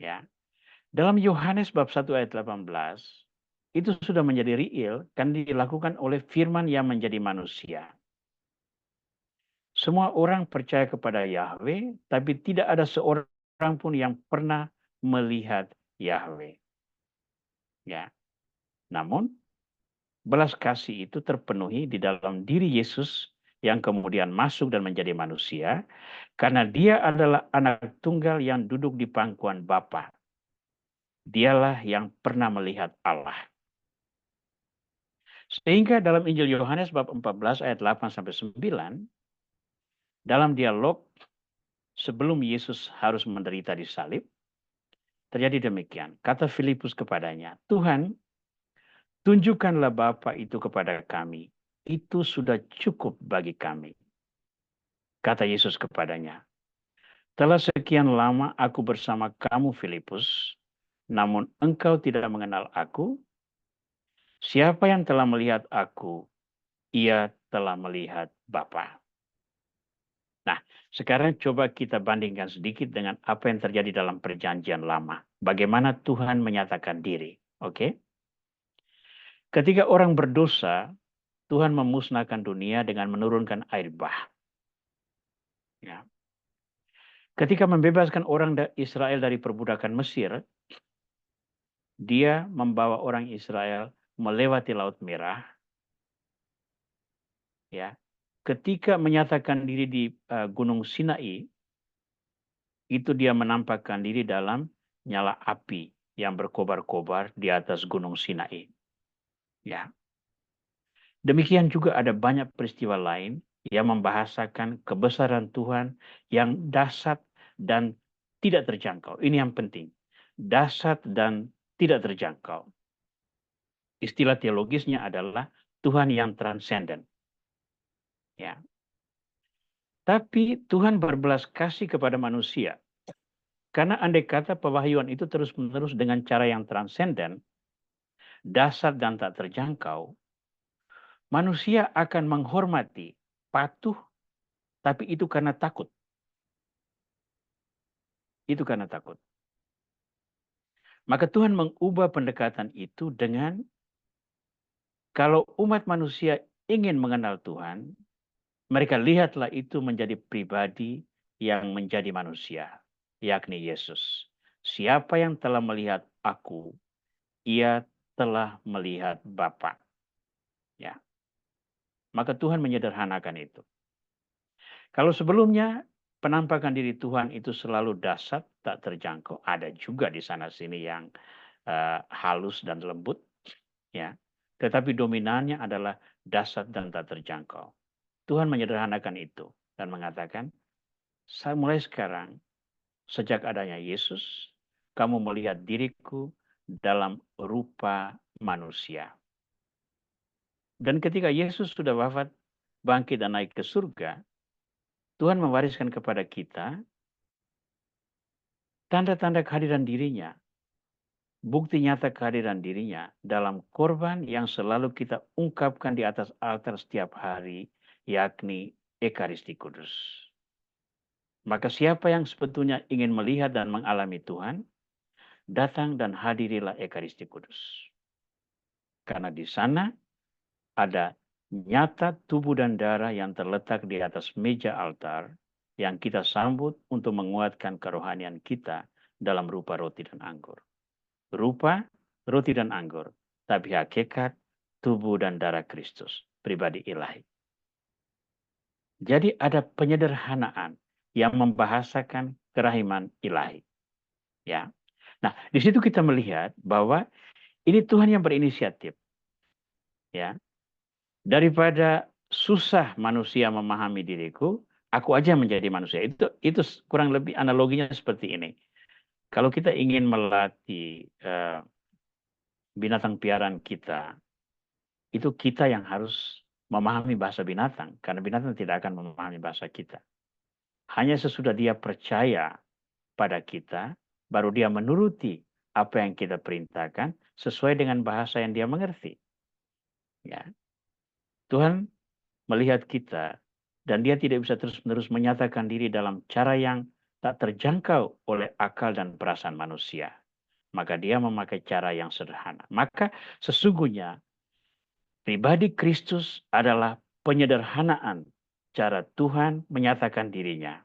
Ya. Dalam Yohanes bab 1 ayat 18, itu sudah menjadi real kan dilakukan oleh firman yang menjadi manusia. Semua orang percaya kepada Yahweh, tapi tidak ada seorang pun yang pernah melihat Yahweh. Ya. Namun, belas kasih itu terpenuhi di dalam diri Yesus yang kemudian masuk dan menjadi manusia, karena dia adalah anak tunggal yang duduk di pangkuan Bapa. Dialah yang pernah melihat Allah. Sehingga dalam Injil Yohanes bab 14 ayat 8 sampai 9, dalam dialog sebelum Yesus harus menderita di salib, terjadi demikian. Kata Filipus kepadanya, Tuhan, tunjukkanlah Bapa itu kepada kami. Itu sudah cukup bagi kami. Kata Yesus kepadanya, telah sekian lama aku bersama kamu, Filipus, namun engkau tidak mengenal aku. Siapa yang telah melihat aku, ia telah melihat Bapa. Nah, sekarang coba kita bandingkan sedikit dengan apa yang terjadi dalam perjanjian lama. Bagaimana Tuhan menyatakan diri. Oke? Ketika orang berdosa, Tuhan memusnahkan dunia dengan menurunkan air bah. Ya. Ketika membebaskan orang Israel dari perbudakan Mesir, dia membawa orang Israel melewati Laut Merah. Ya. Ketika menyatakan diri di Gunung Sinai, itu dia menampakkan diri dalam nyala api yang berkobar-kobar di atas Gunung Sinai. Ya. Demikian juga ada banyak peristiwa lain yang membahasakan kebesaran Tuhan yang dahsyat dan tidak terjangkau. Ini yang penting. Dahsyat dan tidak terjangkau. Istilah teologisnya adalah Tuhan yang transenden. Ya. Tapi Tuhan berbelas kasih kepada manusia. Karena andai kata pewahyuan itu terus-menerus dengan cara yang transenden, dahsyat dan tak terjangkau, manusia akan menghormati, patuh, tapi itu karena takut. Itu karena takut. Maka Tuhan mengubah pendekatan itu dengan kalau umat manusia ingin mengenal Tuhan, mereka lihatlah itu menjadi pribadi yang menjadi manusia, yakni Yesus. Siapa yang telah melihat aku, ia telah melihat Bapa. Ya. Maka Tuhan menyederhanakan itu. Kalau sebelumnya penampakan diri Tuhan itu selalu dasar, tak terjangkau. Ada juga di sana sini yang halus dan lembut, ya. Tetapi dominannya adalah dasar dan tak terjangkau. Tuhan menyederhanakan itu dan mengatakan, saya mulai sekarang, sejak adanya Yesus, kamu melihat diriku dalam rupa manusia. Dan ketika Yesus sudah wafat, bangkit dan naik ke surga, Tuhan mewariskan kepada kita tanda-tanda kehadiran dirinya, bukti nyata kehadiran dirinya dalam korban yang selalu kita ungkapkan di atas altar setiap hari, yakni Ekaristi Kudus. Maka siapa yang sebetulnya ingin melihat dan mengalami Tuhan, datang dan hadirilah Ekaristi Kudus. Karena di sana ada nyata tubuh dan darah yang terletak di atas meja altar yang kita sambut untuk menguatkan kerohanian kita dalam rupa roti dan anggur. Rupa roti dan anggur, tapi hakikat tubuh dan darah Kristus, pribadi ilahi. Jadi ada penyederhanaan yang membahasakan kerahiman ilahi. Ya. Nah, di situ kita melihat bahwa ini Tuhan yang berinisiatif. Ya. Daripada susah manusia memahami diriku, aku aja menjadi manusia. Itu kurang lebih analoginya seperti ini. Kalau kita ingin melatih binatang piaraan kita, itu kita yang harus memahami bahasa binatang, karena binatang tidak akan memahami bahasa kita. Hanya sesudah dia percaya pada kita, baru dia menuruti apa yang kita perintahkan sesuai dengan bahasa yang dia mengerti. Ya. Tuhan melihat kita dan dia tidak bisa terus-menerus menyatakan diri dalam cara yang tak terjangkau oleh akal dan perasaan manusia. Maka dia memakai cara yang sederhana. Maka sesungguhnya pribadi Kristus adalah penyederhanaan cara Tuhan menyatakan dirinya.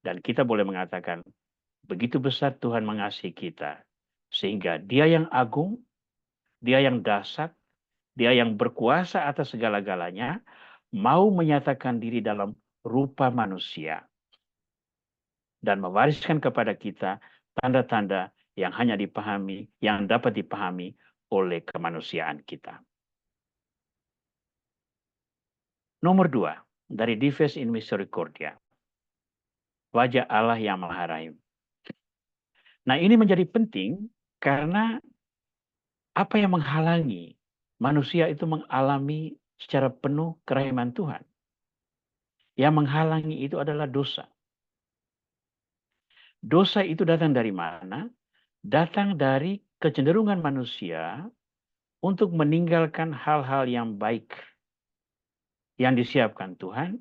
Dan kita boleh mengatakan, begitu besar Tuhan mengasihi kita. Sehingga dia yang agung, dia yang dasar, dia yang berkuasa atas segala-galanya, mau menyatakan diri dalam rupa manusia. Dan mewariskan kepada kita tanda-tanda yang hanya dipahami, yang dapat dipahami oleh kemanusiaan kita. Nomor 2, dari Dives in Misericordia. Wajah Allah yang Maha Rahim. Nah, ini menjadi penting karena apa yang menghalangi manusia itu mengalami secara penuh kerahiman Tuhan? Yang menghalangi itu adalah dosa. Dosa itu datang dari mana? Datang dari kecenderungan manusia untuk meninggalkan hal-hal yang baik yang disiapkan Tuhan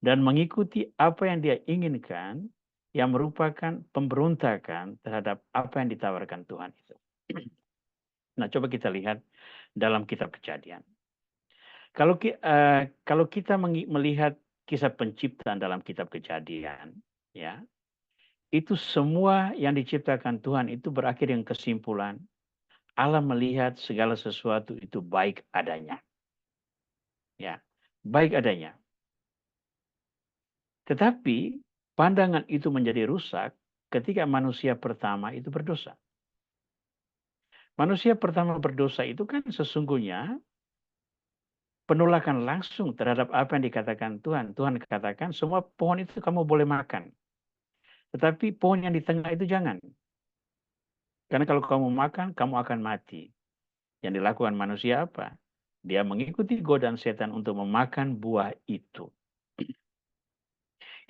dan mengikuti apa yang dia inginkan yang merupakan pemberontakan terhadap apa yang ditawarkan Tuhan itu. Nah, coba kita lihat dalam kitab Kejadian. Kalau kita melihat kisah penciptaan dalam kitab Kejadian, ya, itu semua yang diciptakan Tuhan itu berakhir dengan kesimpulan Allah melihat segala sesuatu itu baik adanya. Ya, baik adanya. Tetapi pandangan itu menjadi rusak ketika manusia pertama itu berdosa. Manusia pertama berdosa itu kan sesungguhnya penolakan langsung terhadap apa yang dikatakan Tuhan. Tuhan katakan semua pohon itu kamu boleh makan. Tetapi pohon yang di tengah itu jangan. Karena kalau kamu makan, kamu akan mati. Yang dilakukan manusia apa? Dia mengikuti godaan setan untuk memakan buah itu.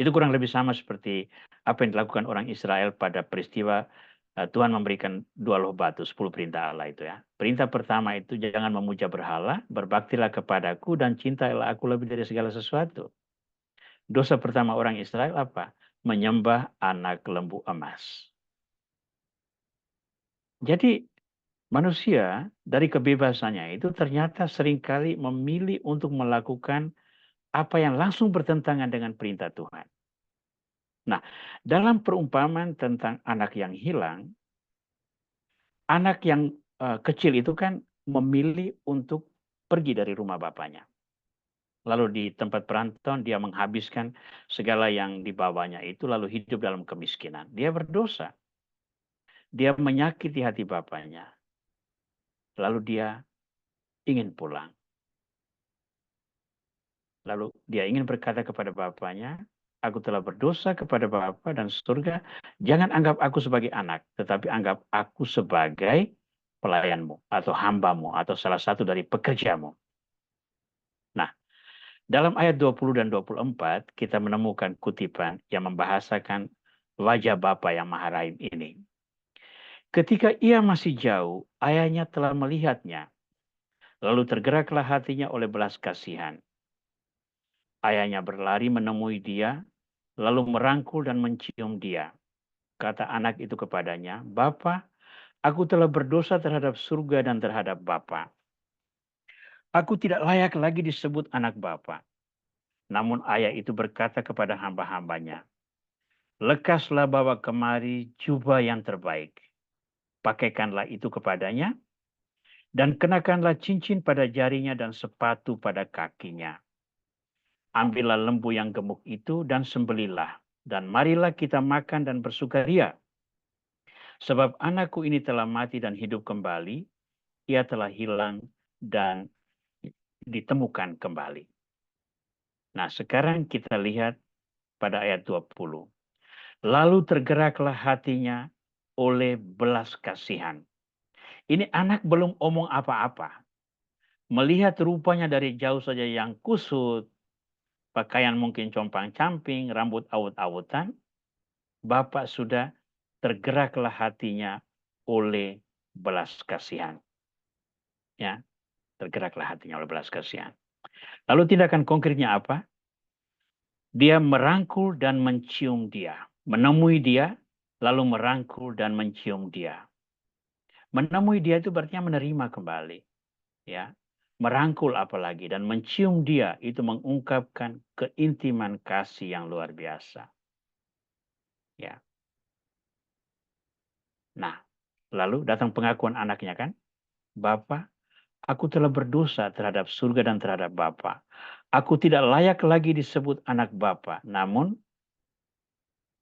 Itu kurang lebih sama seperti apa yang dilakukan orang Israel pada peristiwa Tuhan memberikan 2 loh batu, 10 perintah Allah itu ya. Perintah pertama itu jangan memuja berhala, berbaktilah kepadaku dan cintailah aku lebih dari segala sesuatu. Dosa pertama orang Israel apa? Menyembah anak lembu emas. Jadi manusia dari kebebasannya itu ternyata seringkali memilih untuk melakukan apa yang langsung bertentangan dengan perintah Tuhan. Nah, dalam perumpamaan tentang anak yang hilang, anak yang kecil itu kan memilih untuk pergi dari rumah bapaknya. Lalu di tempat perantauan dia menghabiskan segala yang dibawanya itu lalu hidup dalam kemiskinan. Dia berdosa. Dia menyakiti hati bapaknya. Lalu dia ingin pulang. Lalu dia ingin berkata kepada bapaknya, aku telah berdosa kepada Bapa dan surga, jangan anggap aku sebagai anak, tetapi anggap aku sebagai pelayanmu, atau hambamu, atau salah satu dari pekerjamu. Nah, dalam ayat 20 dan 24, kita menemukan kutipan yang membahasakan wajah Bapa yang Maha Rahim ini. Ketika ia masih jauh, ayahnya telah melihatnya, lalu tergeraklah hatinya oleh belas kasihan. Ayahnya berlari menemui dia, lalu merangkul dan mencium dia. Kata anak itu kepadanya, Bapa, aku telah berdosa terhadap surga dan terhadap Bapa. Aku tidak layak lagi disebut anak Bapa. Namun ayah itu berkata kepada hamba-hambanya, lekaslah bawa kemari jubah yang terbaik. Pakaikanlah itu kepadanya, dan kenakanlah cincin pada jarinya dan sepatu pada kakinya. Ambillah lembu yang gemuk itu dan sembelilah, dan marilah kita makan dan bersukaria. Sebab anakku ini telah mati dan hidup kembali, ia telah hilang dan ditemukan kembali. Nah, sekarang kita lihat pada ayat 20. Lalu tergeraklah hatinya oleh belas kasihan. Ini anak belum omong apa-apa. Melihat rupanya dari jauh saja yang kusut, pakaian mungkin compang-camping, rambut awut-awutan, Bapak sudah tergeraklah hatinya oleh belas kasihan. Ya, tergeraklah hatinya oleh belas kasihan. Lalu tindakan konkretnya apa? Dia merangkul dan mencium dia. Menemui dia, lalu merangkul dan mencium dia. Menemui dia itu berarti menerima kembali. Ya, merangkul apalagi dan mencium dia itu mengungkapkan keintiman kasih yang luar biasa. Ya. Nah, lalu datang pengakuan anaknya kan? Bapa, aku telah berdosa terhadap surga dan terhadap Bapa. Aku tidak layak lagi disebut anak Bapa. Namun,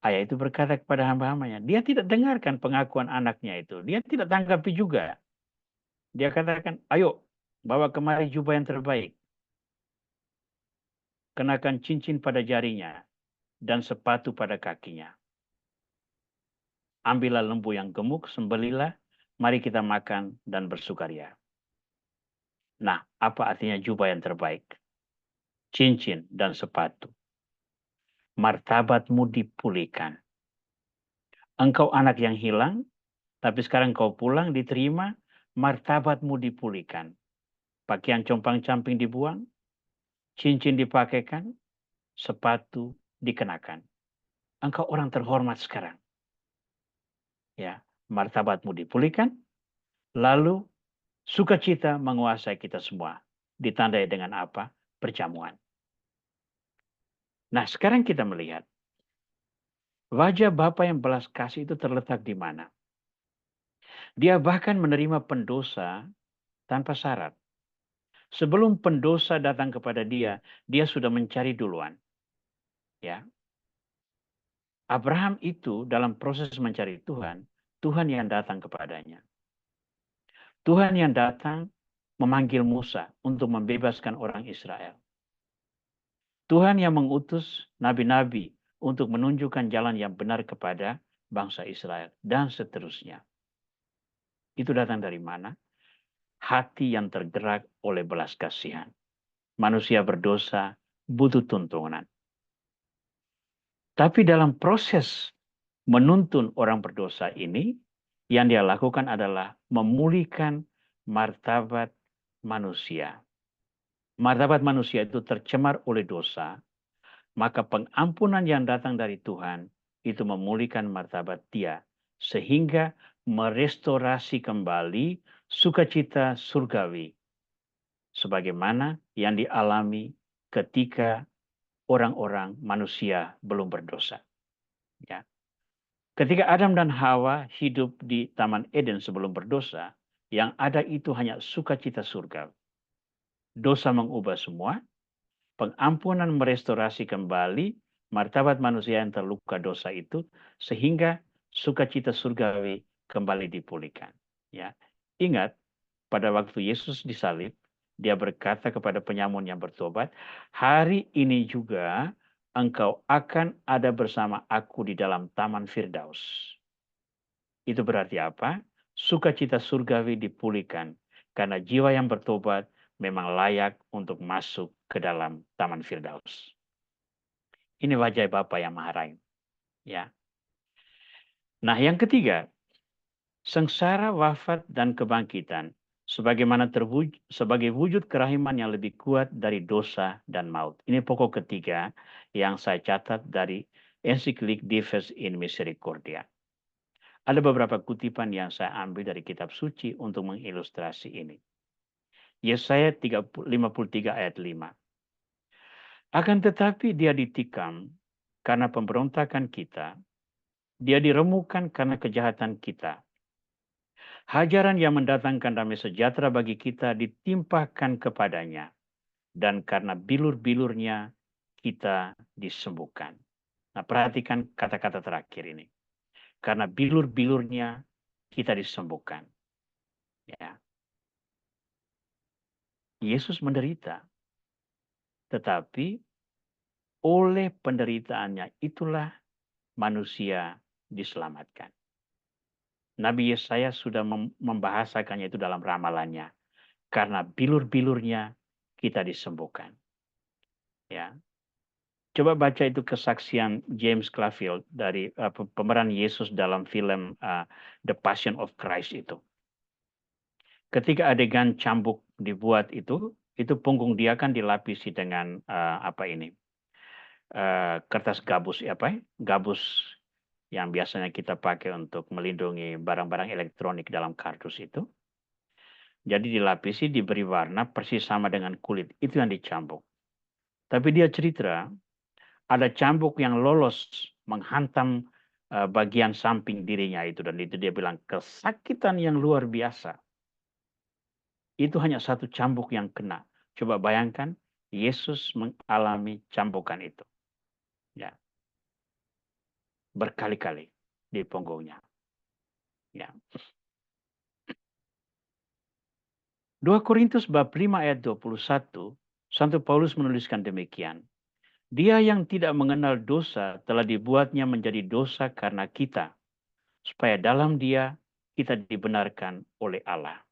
ayah itu berkata kepada hamba-hambanya, dia tidak dengarkan pengakuan anaknya itu. Dia tidak tanggapi juga. Dia katakan, ayo, bawa kemari jubah yang terbaik. Kenakan cincin pada jarinya dan sepatu pada kakinya. Ambillah lembu yang gemuk, sembelilah, mari kita makan dan bersukaria. Nah, apa artinya jubah yang terbaik? Cincin dan sepatu. Martabatmu dipulihkan. Engkau anak yang hilang, tapi sekarang kau pulang diterima, martabatmu dipulihkan. Pakaian compang-camping dibuang, cincin dipakaikan, sepatu dikenakan. Engkau orang terhormat sekarang. Ya, martabatmu dipulihkan, lalu sukacita menguasai kita semua. Ditandai dengan apa? Perjamuan. Nah, sekarang kita melihat wajah Bapa yang belas kasih itu terletak di mana? Dia bahkan menerima pendosa tanpa syarat. Sebelum pendosa datang kepada dia, dia sudah mencari duluan. Ya, Abraham itu dalam proses mencari Tuhan, Tuhan yang datang kepadanya. Tuhan yang datang memanggil Musa untuk membebaskan orang Israel. Tuhan yang mengutus nabi-nabi untuk menunjukkan jalan yang benar kepada bangsa Israel. Dan seterusnya. Itu datang dari mana? Hati yang tergerak oleh belas kasihan. Manusia berdosa butuh tuntunan. Tapi dalam proses menuntun orang berdosa ini, yang dia lakukan adalah memulihkan martabat manusia. Martabat manusia itu tercemar oleh dosa, maka pengampunan yang datang dari Tuhan itu memulihkan martabat dia, sehingga merestorasi kembali sukacita surgawi sebagaimana yang dialami ketika orang-orang manusia belum berdosa. Ya. Ketika Adam dan Hawa hidup di Taman Eden sebelum berdosa, yang ada itu hanya sukacita surga. Dosa mengubah semua, pengampunan merestorasi kembali martabat manusia yang terluka dosa itu, sehingga sukacita surgawi kembali dipulihkan. Ya. Ingat, pada waktu Yesus disalib, dia berkata kepada penyamun yang bertobat, hari ini juga engkau akan ada bersama aku di dalam taman Firdaus. Itu berarti apa? Sukacita surgawi dipulihkan karena jiwa yang bertobat memang layak untuk masuk ke dalam taman Firdaus. Ini wajah Bapa yang Maha Rahim. Ya. Nah, yang ketiga, sengsara, wafat, dan kebangkitan sebagaimana sebagai wujud kerahiman yang lebih kuat dari dosa dan maut. Ini pokok ketiga yang saya catat dari ensiklik Dives in Misericordia. Ada beberapa kutipan yang saya ambil dari kitab suci untuk mengilustrasi ini. Yesaya 53 ayat 5. Akan tetapi dia ditikam karena pemberontakan kita, dia diremukkan karena kejahatan kita. Hajaran yang mendatangkan damai sejahtera bagi kita ditimpakan kepadanya, dan karena bilur-bilurnya kita disembuhkan. Nah, perhatikan kata-kata terakhir ini. Karena bilur-bilurnya kita disembuhkan. Ya. Yesus menderita, tetapi oleh penderitaannya itulah manusia diselamatkan. Nabi Yesaya sudah membahasakannya itu dalam ramalannya. Karena bilur-bilurnya kita disembuhkan. Ya. Coba baca itu kesaksian James Claville dari pemeran Yesus dalam film The Passion of Christ itu. Ketika adegan cambuk dibuat itu punggung dia kan dilapisi dengan kertas gabus, gabus yang biasanya kita pakai untuk melindungi barang-barang elektronik dalam kardus itu. Jadi dilapisi, diberi warna persis sama dengan kulit. Itu yang dicambuk. Tapi dia cerita, ada cambuk yang lolos menghantam bagian samping dirinya itu. Dan itu dia bilang, kesakitan yang luar biasa. Itu hanya satu cambuk yang kena. Coba bayangkan, Yesus mengalami cambukan itu. Ya. Berkali-kali di punggungnya. Ya. 2 Korintus bab 5 ayat 21, Santo Paulus menuliskan demikian. Dia yang tidak mengenal dosa telah dibuatnya menjadi dosa karena kita, supaya dalam dia kita dibenarkan oleh Allah.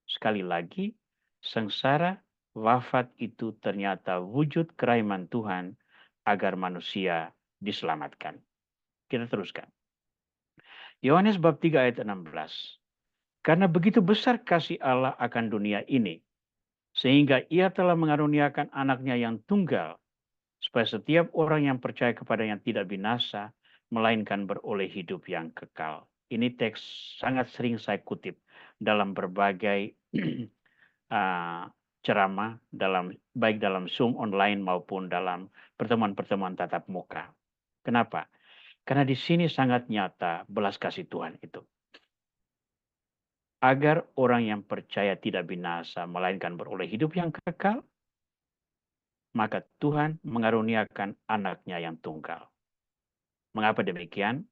Sekali lagi, sengsara, wafat itu ternyata wujud kerahiman Tuhan agar manusia diselamatkan. Kita teruskan. Yohanes bab 3 ayat 16. Karena begitu besar kasih Allah akan dunia ini, sehingga ia telah mengaruniakan anaknya yang tunggal, supaya setiap orang yang percaya kepadanya tidak binasa, melainkan beroleh hidup yang kekal. Ini teks sangat sering saya kutip dalam berbagai ceramah, baik dalam Zoom online maupun dalam pertemuan-pertemuan tatap muka. Kenapa? Karena di sini sangat nyata belas kasih Tuhan itu. Agar orang yang percaya tidak binasa, melainkan beroleh hidup yang kekal, maka Tuhan mengaruniakan anaknya yang tunggal. Mengapa demikian?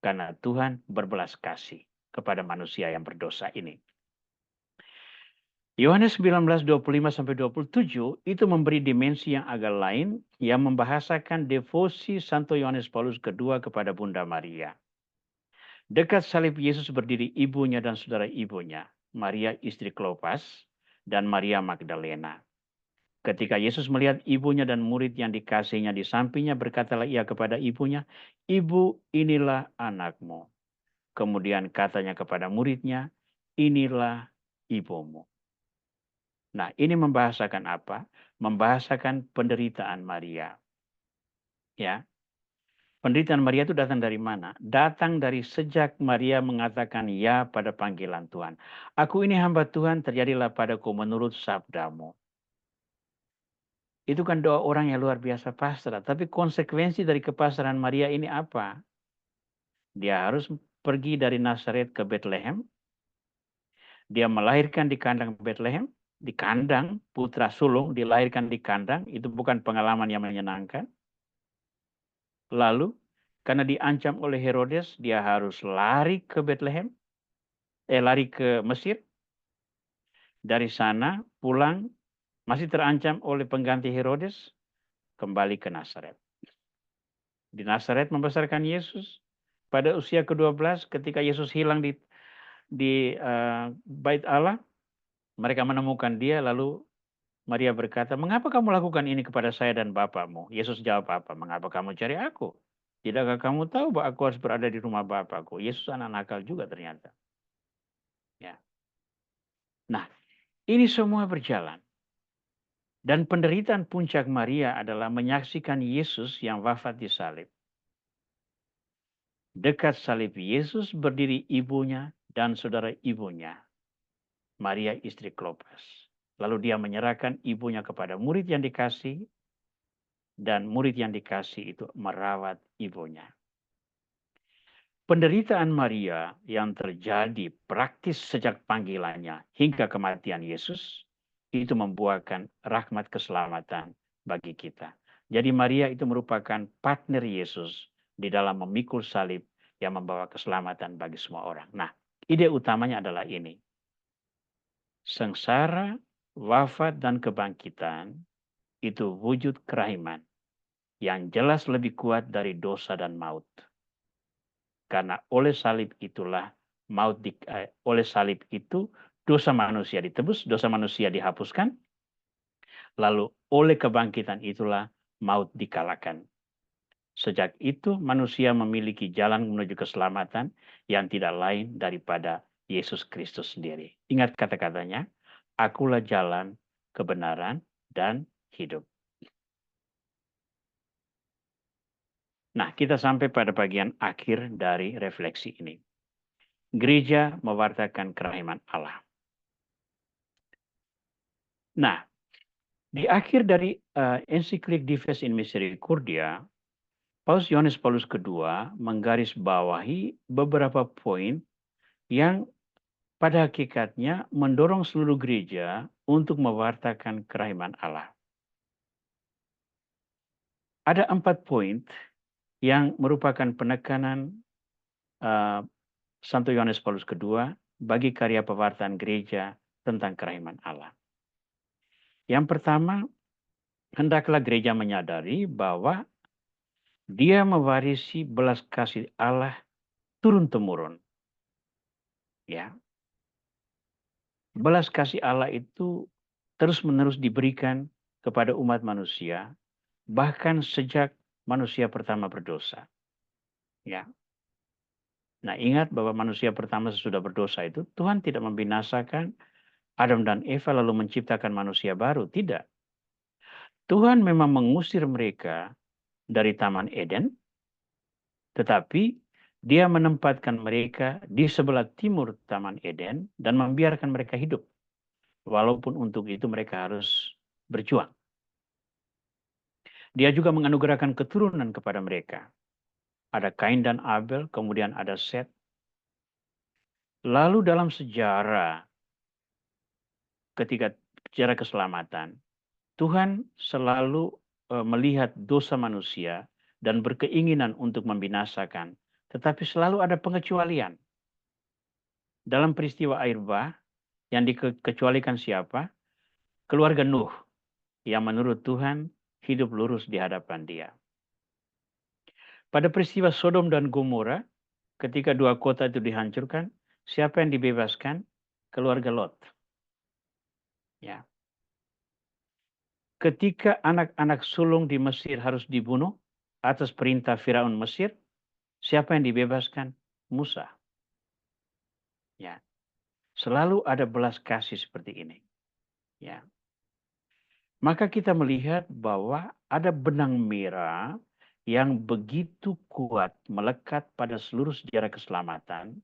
Karena Tuhan berbelas kasih kepada manusia yang berdosa ini. Yohanes 19:25-27 itu memberi dimensi yang agak lain yang membahasakan devosi Santo Yohanes Paulus II kepada Bunda Maria. Dekat salib Yesus berdiri ibunya dan saudara ibunya, Maria istri Klopas dan Maria Magdalena. Ketika Yesus melihat ibunya dan murid yang dikasihnya di sampingnya, berkatalah ia kepada ibunya, "Ibu, inilah anakmu." Kemudian katanya kepada muridnya, "Inilah ibumu." Nah, ini membahasakan apa? Membahasakan penderitaan Maria. Ya. Penderitaan Maria itu datang dari mana? Datang dari sejak Maria mengatakan ya pada panggilan Tuhan. Aku ini hamba Tuhan, terjadilah padaku menurut sabdamu. Itu kan doa orang yang luar biasa pasrah. Tapi konsekuensi dari kepasrahan Maria ini apa? Dia harus pergi dari Nazaret ke Bethlehem. Dia melahirkan di kandang Bethlehem. Di kandang, putra sulung dilahirkan di kandang. Itu bukan pengalaman yang menyenangkan. Lalu, karena diancam oleh Herodes, dia harus lari ke Bethlehem. Lari ke Mesir. Dari sana pulang, masih terancam oleh pengganti Herodes. Kembali ke Nazaret. Di Nazaret membesarkan Yesus. Pada usia ke-12 ketika Yesus hilang di bait Allah, mereka menemukan dia, lalu Maria berkata, mengapa kamu lakukan ini kepada saya dan Bapakmu? Yesus jawab apa? Mengapa kamu cari aku? Tidakkah kamu tahu bahwa aku harus berada di rumah Bapakku? Yesus anak nakal juga ternyata. Ya. Nah, ini semua berjalan. Dan penderitaan puncak Maria adalah menyaksikan Yesus yang wafat di salib. Dekat salib Yesus berdiri ibunya dan saudara ibunya, Maria istri Klopas. Lalu dia menyerahkan ibunya kepada murid yang dikasih, dan murid yang dikasih itu merawat ibunya. Penderitaan Maria yang terjadi praktis sejak panggilannya hingga kematian Yesus, itu membuahkan rahmat keselamatan bagi kita. Jadi Maria itu merupakan partner Yesus di dalam memikul salib yang membawa keselamatan bagi semua orang. Nah, ide utamanya adalah ini. Sengsara, wafat, dan kebangkitan itu wujud kerahiman yang jelas lebih kuat dari dosa dan maut. Karena oleh salib itulah oleh salib itu dosa manusia ditebus, dosa manusia dihapuskan. Lalu oleh kebangkitan itulah maut dikalahkan. Sejak itu manusia memiliki jalan menuju keselamatan yang tidak lain daripada Yesus Kristus sendiri. Ingat kata-katanya, akulah jalan, kebenaran, dan hidup. Nah, kita sampai pada bagian akhir dari refleksi ini. Gereja mewartakan kerahiman Allah. Nah, di akhir dari ensiklik Dives in Misericordia, Paus Yohanes Paulus II menggarisbawahi beberapa poin yang pada hakikatnya mendorong seluruh gereja untuk mewartakan kerahiman Allah. Ada 4 poin yang merupakan penekanan Santo Yohanes Paulus II bagi karya pewartaan gereja tentang kerahiman Allah. Yang pertama, hendaklah gereja menyadari bahwa dia mewarisi belas kasih Allah turun-temurun. Ya. Belas kasih Allah itu terus-menerus diberikan kepada umat manusia, bahkan sejak manusia pertama berdosa. Ya. Nah, ingat bahwa manusia pertama sesudah berdosa itu Tuhan tidak membinasakan Adam dan Eva lalu menciptakan manusia baru, tidak. Tuhan memang mengusir mereka dari Taman Eden, tetapi dia menempatkan mereka di sebelah timur Taman Eden dan membiarkan mereka hidup. Walaupun untuk itu mereka harus berjuang. Dia juga menganugerahkan keturunan kepada mereka. Ada Kain dan Abel, kemudian ada Set. Lalu dalam sejarah, ketika sejarah keselamatan, Tuhan selalu melihat dosa manusia dan berkeinginan untuk membinasakan. Tetapi selalu ada pengecualian. Dalam peristiwa air bah, yang dikecualikan siapa? Keluarga Nuh, yang menurut Tuhan hidup lurus di hadapan dia. Pada peristiwa Sodom dan Gomora, ketika 2 kota itu dihancurkan, siapa yang dibebaskan? Keluarga Lot. Ya. Ketika anak-anak sulung di Mesir harus dibunuh atas perintah Firaun Mesir, siapa yang dibebaskan? Musa. Ya. Selalu ada belas kasih seperti ini. Ya. Maka kita melihat bahwa ada benang merah yang begitu kuat melekat pada seluruh sejarah keselamatan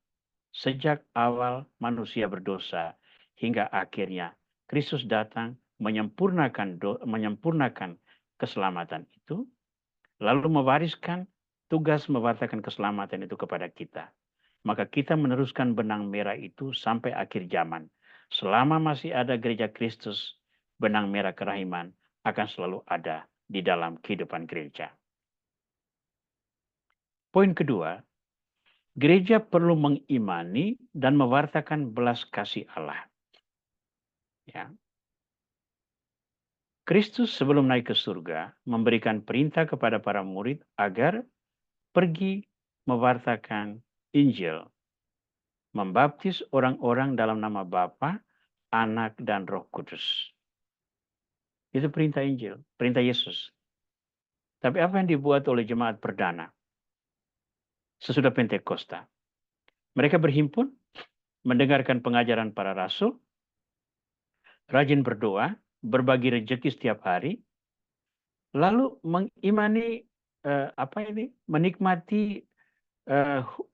sejak awal manusia berdosa hingga akhirnya Kristus datang menyempurnakan keselamatan itu, lalu mewariskan tugas mewartakan keselamatan itu kepada kita. Maka kita meneruskan benang merah itu sampai akhir zaman. Selama masih ada gereja Kristus, benang merah kerahiman akan selalu ada di dalam kehidupan gereja. Poin kedua, gereja perlu mengimani dan mewartakan belas kasih Allah. Ya. Kristus sebelum naik ke surga memberikan perintah kepada para murid agar pergi mewartakan Injil, membaptis orang-orang dalam nama Bapa, Anak, dan Roh Kudus. Itu perintah Injil, perintah Yesus. Tapi apa yang dibuat oleh jemaat perdana sesudah Pentakosta? Mereka berhimpun, mendengarkan pengajaran para rasul, rajin berdoa, berbagi rezeki setiap hari, lalu mengimani menikmati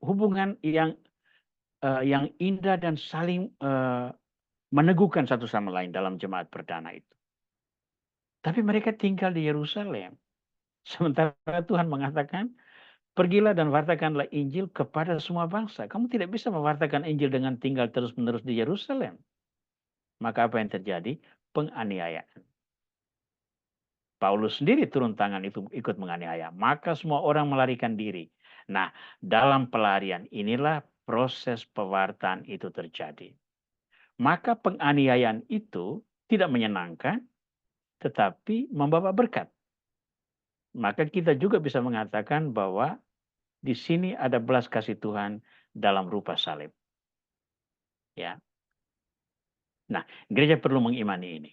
hubungan yang indah dan saling meneguhkan satu sama lain dalam jemaat perdana itu. Tapi mereka tinggal di Yerusalem. Sementara Tuhan mengatakan, pergilah dan wartakanlah Injil kepada semua bangsa. Kamu tidak bisa mewartakan Injil dengan tinggal terus-menerus di Yerusalem. Maka apa yang terjadi? Penganiayaan. Paulus sendiri turun tangan itu ikut menganiaya. Maka semua orang melarikan diri. Nah, dalam pelarian inilah proses pewartaan itu terjadi. Maka penganiayaan itu tidak menyenangkan, tetapi membawa berkat. Maka kita juga bisa mengatakan bahwa di sini ada belas kasih Tuhan dalam rupa salib. Ya. Nah, gereja perlu mengimani ini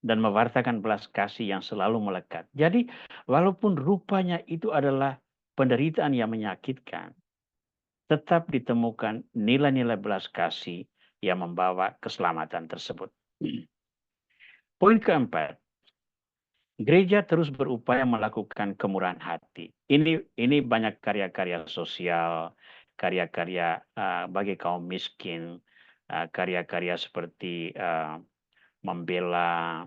dan mewartakan belas kasih yang selalu melekat. Jadi, walaupun rupanya itu adalah penderitaan yang menyakitkan, tetap ditemukan nilai-nilai belas kasih yang membawa keselamatan tersebut. Poin keempat, gereja terus berupaya melakukan kemurahan hati. Ini banyak karya-karya sosial, karya-karya bagi kaum miskin, karya-karya seperti membela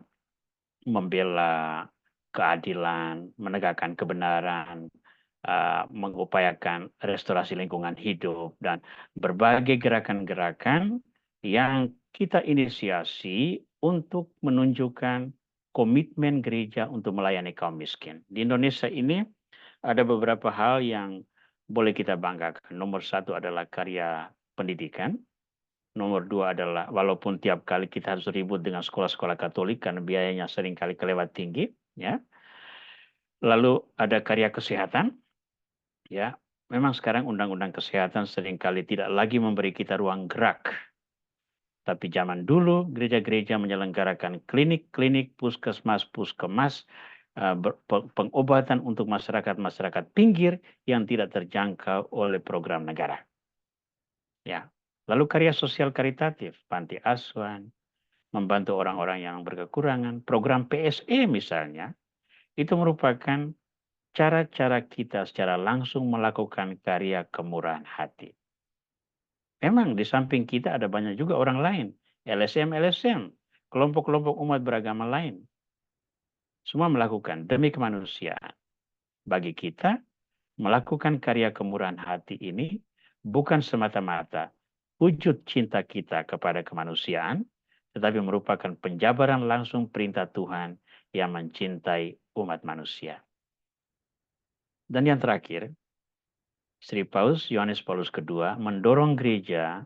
keadilan, menegakkan kebenaran, mengupayakan restorasi lingkungan hidup, dan berbagai gerakan-gerakan yang kita inisiasi untuk menunjukkan komitmen gereja untuk melayani kaum miskin. Di Indonesia ini ada beberapa hal yang boleh kita banggakan. Nomor satu adalah karya pendidikan. Nomor dua adalah walaupun tiap kali kita harus ribut dengan sekolah-sekolah Katolik karena biayanya seringkali kelewat tinggi, ya. Lalu ada karya kesehatan, ya. Memang sekarang undang-undang kesehatan seringkali tidak lagi memberi kita ruang gerak. Tapi zaman dulu gereja-gereja menyelenggarakan klinik-klinik, puskesmas, pengobatan untuk masyarakat-masyarakat pinggir yang tidak terjangkau oleh program negara. Ya. Lalu karya sosial karitatif, panti asuhan, membantu orang-orang yang berkekurangan, program PSE misalnya, itu merupakan cara-cara kita secara langsung melakukan karya kemurahan hati. Memang di samping kita ada banyak juga orang lain, LSM, kelompok-kelompok umat beragama lain. Semua melakukan demi kemanusiaan. Bagi kita, melakukan karya kemurahan hati ini bukan semata-mata wujud cinta kita kepada kemanusiaan, tetapi merupakan penjabaran langsung perintah Tuhan yang mencintai umat manusia. Dan yang terakhir, Sri Paus Yohanes Paulus II mendorong gereja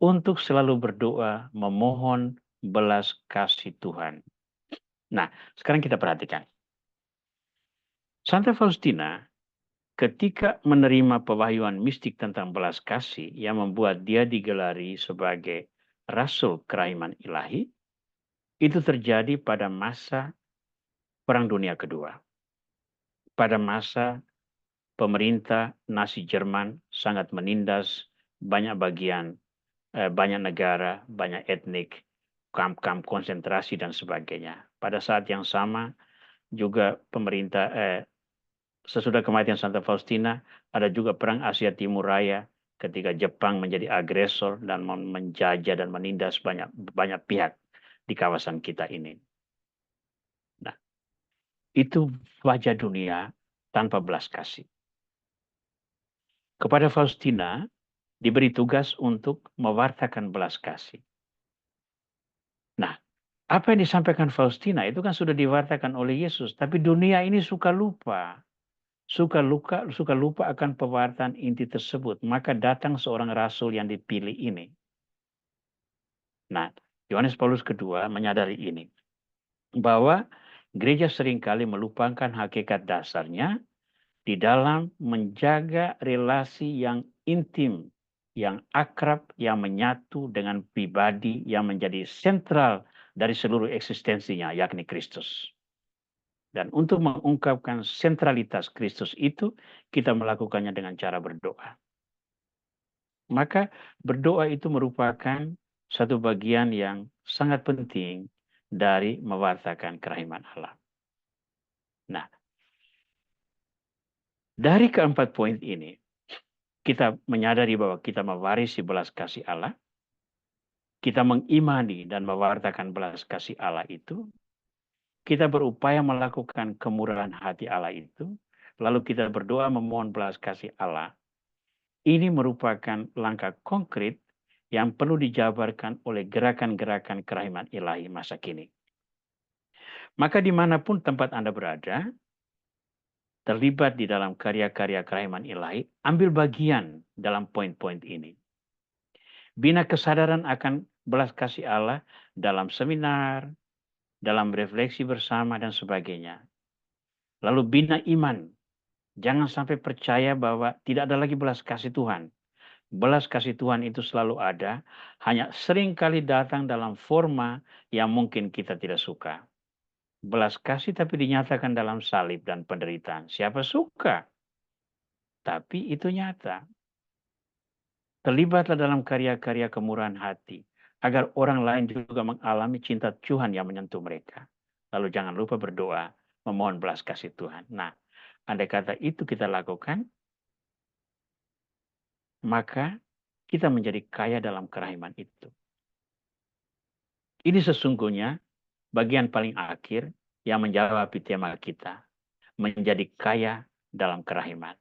untuk selalu berdoa memohon belas kasih Tuhan. Nah, sekarang kita perhatikan. Santa Faustina ketika menerima pewahyuan mistik tentang belas kasih yang membuat dia digelari sebagai Rasul Kerahiman Ilahi, itu terjadi pada masa Perang Dunia Kedua. Pada masa pemerintah Nazi Jerman sangat menindas banyak bagian, banyak negara, banyak etnik, kamp-kamp konsentrasi dan sebagainya. Pada saat yang sama juga pemerintah sesudah kematian Santa Faustina, ada juga perang Asia Timur Raya ketika Jepang menjadi agresor dan menjajah dan menindas banyak pihak di kawasan kita ini. Nah, itu wajah dunia tanpa belas kasih. Kepada Faustina diberi tugas untuk mewartakan belas kasih. Nah, apa yang disampaikan Faustina itu kan sudah diwartakan oleh Yesus, tapi dunia ini suka lupa. Suka lupa akan pewartaan inti tersebut. Maka datang seorang rasul yang dipilih ini. Nah, Yohanes Paulus II menyadari ini. Bahwa gereja seringkali melupakan hakikat dasarnya di dalam menjaga relasi yang intim, yang akrab, yang menyatu dengan pribadi yang menjadi sentral dari seluruh eksistensinya, yakni Kristus. Dan untuk mengungkapkan sentralitas Kristus itu, kita melakukannya dengan cara berdoa. Maka berdoa itu merupakan satu bagian yang sangat penting dari mewartakan kerahiman Allah. Nah, dari keempat poin ini, kita menyadari bahwa kita mewarisi belas kasih Allah, kita mengimani dan mewartakan belas kasih Allah itu, kita berupaya melakukan kemurahan hati Allah itu, lalu kita berdoa memohon belas kasih Allah. Ini merupakan langkah konkret yang perlu dijabarkan oleh gerakan-gerakan kerahiman ilahi masa kini. Maka dimanapun tempat Anda berada, terlibat di dalam karya-karya kerahiman ilahi, ambil bagian dalam poin-poin ini. Bina kesadaran akan belas kasih Allah dalam seminar, dalam refleksi bersama, dan sebagainya. Lalu bina iman. Jangan sampai percaya bahwa tidak ada lagi belas kasih Tuhan. Belas kasih Tuhan itu selalu ada, hanya sering kali datang dalam forma yang mungkin kita tidak suka. Belas kasih tapi dinyatakan dalam salib dan penderitaan. Siapa suka? Tapi itu nyata. Terlibatlah dalam karya-karya kemurahan hati, agar orang lain juga mengalami cinta Tuhan yang menyentuh mereka. Lalu jangan lupa berdoa, memohon belas kasih Tuhan. Nah, andai kata itu kita lakukan, maka kita menjadi kaya dalam kerahiman itu. Ini sesungguhnya bagian paling akhir yang menjawab tema kita. Menjadi kaya dalam kerahiman.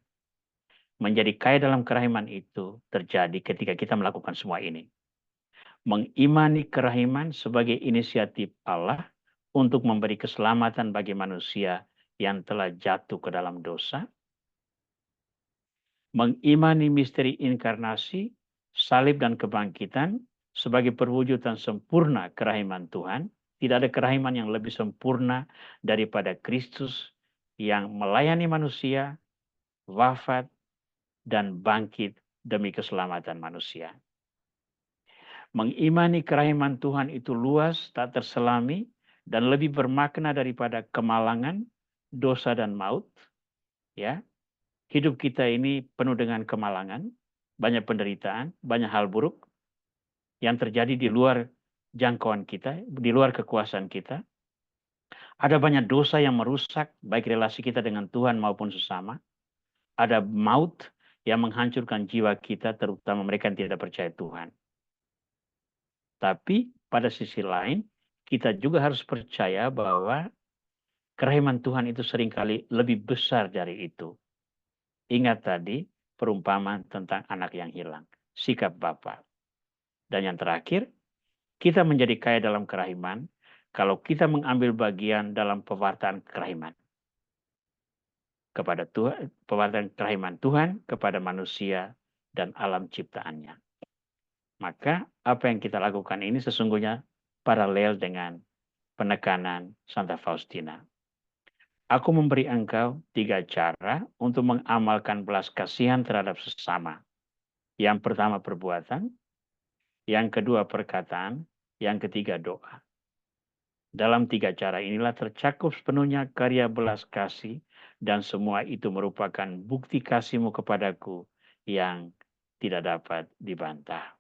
Menjadi kaya dalam kerahiman itu terjadi ketika kita melakukan semua ini. Mengimani kerahiman sebagai inisiatif Allah untuk memberi keselamatan bagi manusia yang telah jatuh ke dalam dosa. Mengimani misteri inkarnasi, salib dan kebangkitan sebagai perwujudan sempurna kerahiman Tuhan. Tidak ada kerahiman yang lebih sempurna daripada Kristus yang melayani manusia, wafat, dan bangkit demi keselamatan manusia. Mengimani kerahiman Tuhan itu luas, tak terselami, dan lebih bermakna daripada kemalangan, dosa, dan maut. Ya, hidup kita ini penuh dengan kemalangan, banyak penderitaan, banyak hal buruk yang terjadi di luar jangkauan kita, di luar kekuasaan kita. Ada banyak dosa yang merusak baik relasi kita dengan Tuhan maupun sesama. Ada maut yang menghancurkan jiwa kita, terutama mereka yang tidak percaya Tuhan. Tapi pada sisi lain, kita juga harus percaya bahwa kerahiman Tuhan itu seringkali lebih besar dari itu. Ingat tadi perumpamaan tentang anak yang hilang, sikap Bapa. Dan yang terakhir, kita menjadi kaya dalam kerahiman kalau kita mengambil bagian dalam pewartaan kerahiman. Kepada Tuhan, pewartaan kerahiman Tuhan kepada manusia dan alam ciptaannya. Maka apa yang kita lakukan ini sesungguhnya paralel dengan penekanan Santa Faustina. Aku memberi engkau 3 cara untuk mengamalkan belas kasihan terhadap sesama. Yang pertama perbuatan, yang kedua perkataan, yang ketiga doa. Dalam 3 cara inilah tercakup sepenuhnya karya belas kasih, dan semua itu merupakan bukti kasih-Mu kepadaku yang tidak dapat dibantah.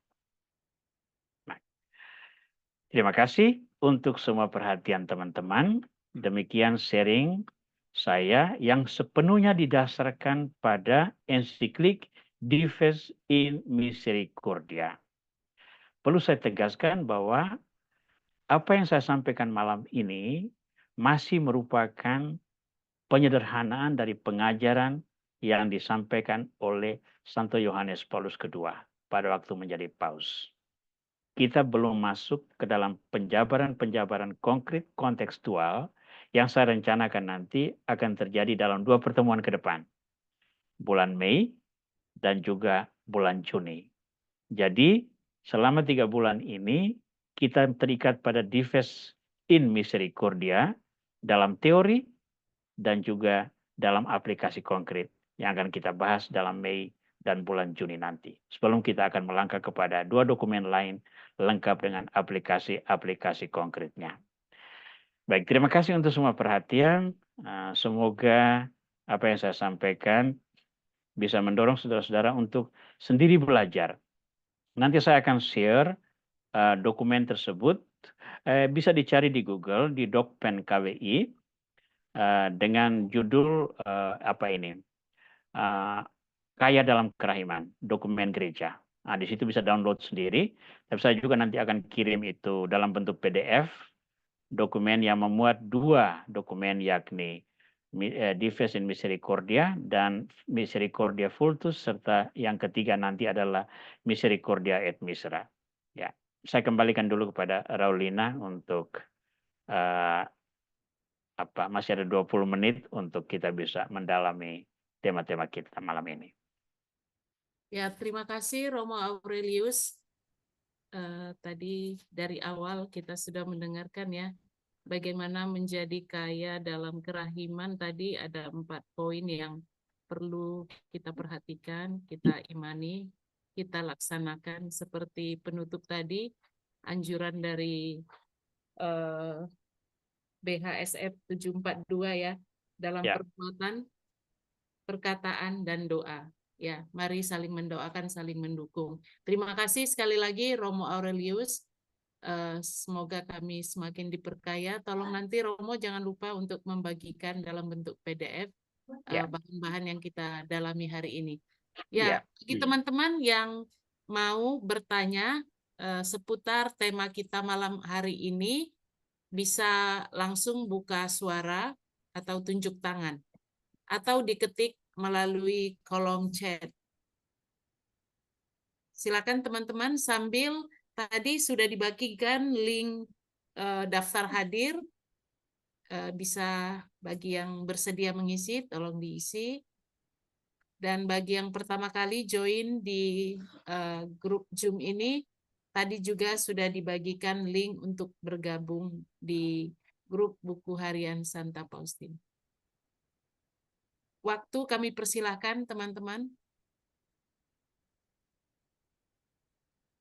Nah, terima kasih untuk semua perhatian teman-teman. Demikian sharing saya yang sepenuhnya didasarkan pada ensiklik Dives in Misericordia. Perlu saya tegaskan bahwa apa yang saya sampaikan malam ini masih merupakan penyederhanaan dari pengajaran yang disampaikan oleh Santo Yohanes Paulus II pada waktu menjadi paus. Kita belum masuk ke dalam penjabaran-penjabaran konkret kontekstual yang saya rencanakan nanti akan terjadi dalam 2 pertemuan ke depan, bulan Mei dan juga bulan Juni. Jadi selama 3 bulan ini kita terikat pada Dives in Misericordia dalam teori dan juga dalam aplikasi konkret yang akan kita bahas dalam Mei dan bulan Juni nanti. Sebelum kita akan melangkah kepada 2 dokumen lain lengkap dengan aplikasi-aplikasi konkretnya. Baik, terima kasih untuk semua perhatian. Semoga apa yang saya sampaikan bisa mendorong saudara-saudara untuk sendiri belajar. Nanti saya akan share dokumen tersebut. Bisa dicari di Google, di Dokpen KWI, dengan judul Kaya dalam Kerahiman, dokumen gereja. Nah, di situ bisa download sendiri. Tapi saya juga nanti akan kirim itu dalam bentuk PDF, dokumen yang memuat 2 dokumen, yakni Dives in Misericordia dan Misericordia Vultus, serta yang ketiga nanti adalah Misericordia et Misera. Ya, saya kembalikan dulu kepada Raulina untuk masih ada 20 menit untuk kita bisa mendalami tema-tema kita malam ini. Ya, terima kasih Romo Aurelius. Tadi dari awal kita sudah mendengarkan ya, bagaimana menjadi kaya dalam kerahiman. Tadi ada 4 poin yang perlu kita perhatikan, kita imani, kita laksanakan seperti penutup tadi, anjuran dari BHSF 742 ya, dalam Ya. perbuatan, perkataan, dan doa. Ya, mari saling mendoakan, saling mendukung. Terima kasih sekali lagi Romo Aurelius. Semoga kami semakin diperkaya. Tolong nanti Romo jangan lupa untuk membagikan dalam bentuk PDF bahan-bahan yang kita dalami hari ini. Ya, bagi teman-teman yang mau bertanya seputar tema kita malam hari ini, bisa langsung buka suara atau tunjuk tangan, atau diketik melalui kolom chat. Silakan teman-teman, sambil tadi sudah dibagikan link daftar hadir, bisa bagi yang bersedia mengisi, tolong diisi. Dan bagi yang pertama kali join di grup Zoom ini, tadi juga sudah dibagikan link untuk bergabung di grup buku harian Santa Faustina. Waktu kami persilahkan teman-teman.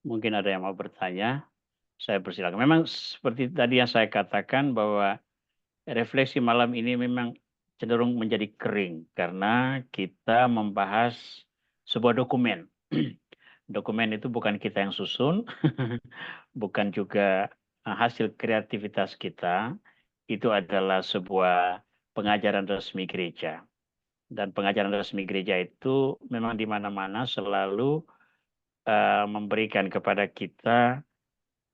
Mungkin ada yang mau bertanya, saya persilakan. Memang seperti tadi yang saya katakan bahwa refleksi malam ini memang cenderung menjadi kering karena kita membahas sebuah dokumen. Dokumen itu bukan kita yang susun, bukan juga hasil kreativitas kita, itu adalah sebuah pengajaran resmi gereja. Dan pengajaran resmi gereja itu memang di mana-mana selalu memberikan kepada kita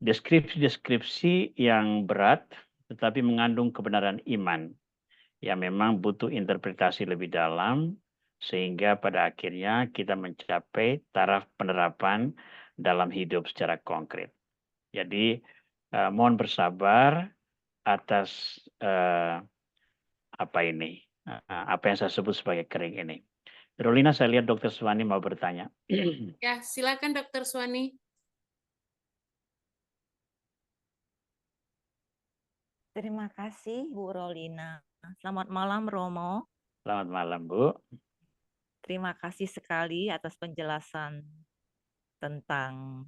deskripsi-deskripsi yang berat, tetapi mengandung kebenaran iman, yang memang butuh interpretasi lebih dalam, sehingga pada akhirnya kita mencapai taraf penerapan dalam hidup secara konkret. Jadi mohon bersabar atas apa yang saya sebut sebagai kering ini. Rolina, saya lihat Dr. Swani mau bertanya. Ya, silakan Dr. Swani. Terima kasih Bu Rolina. Selamat malam Romo. Selamat malam Bu. Terima kasih sekali atas penjelasan tentang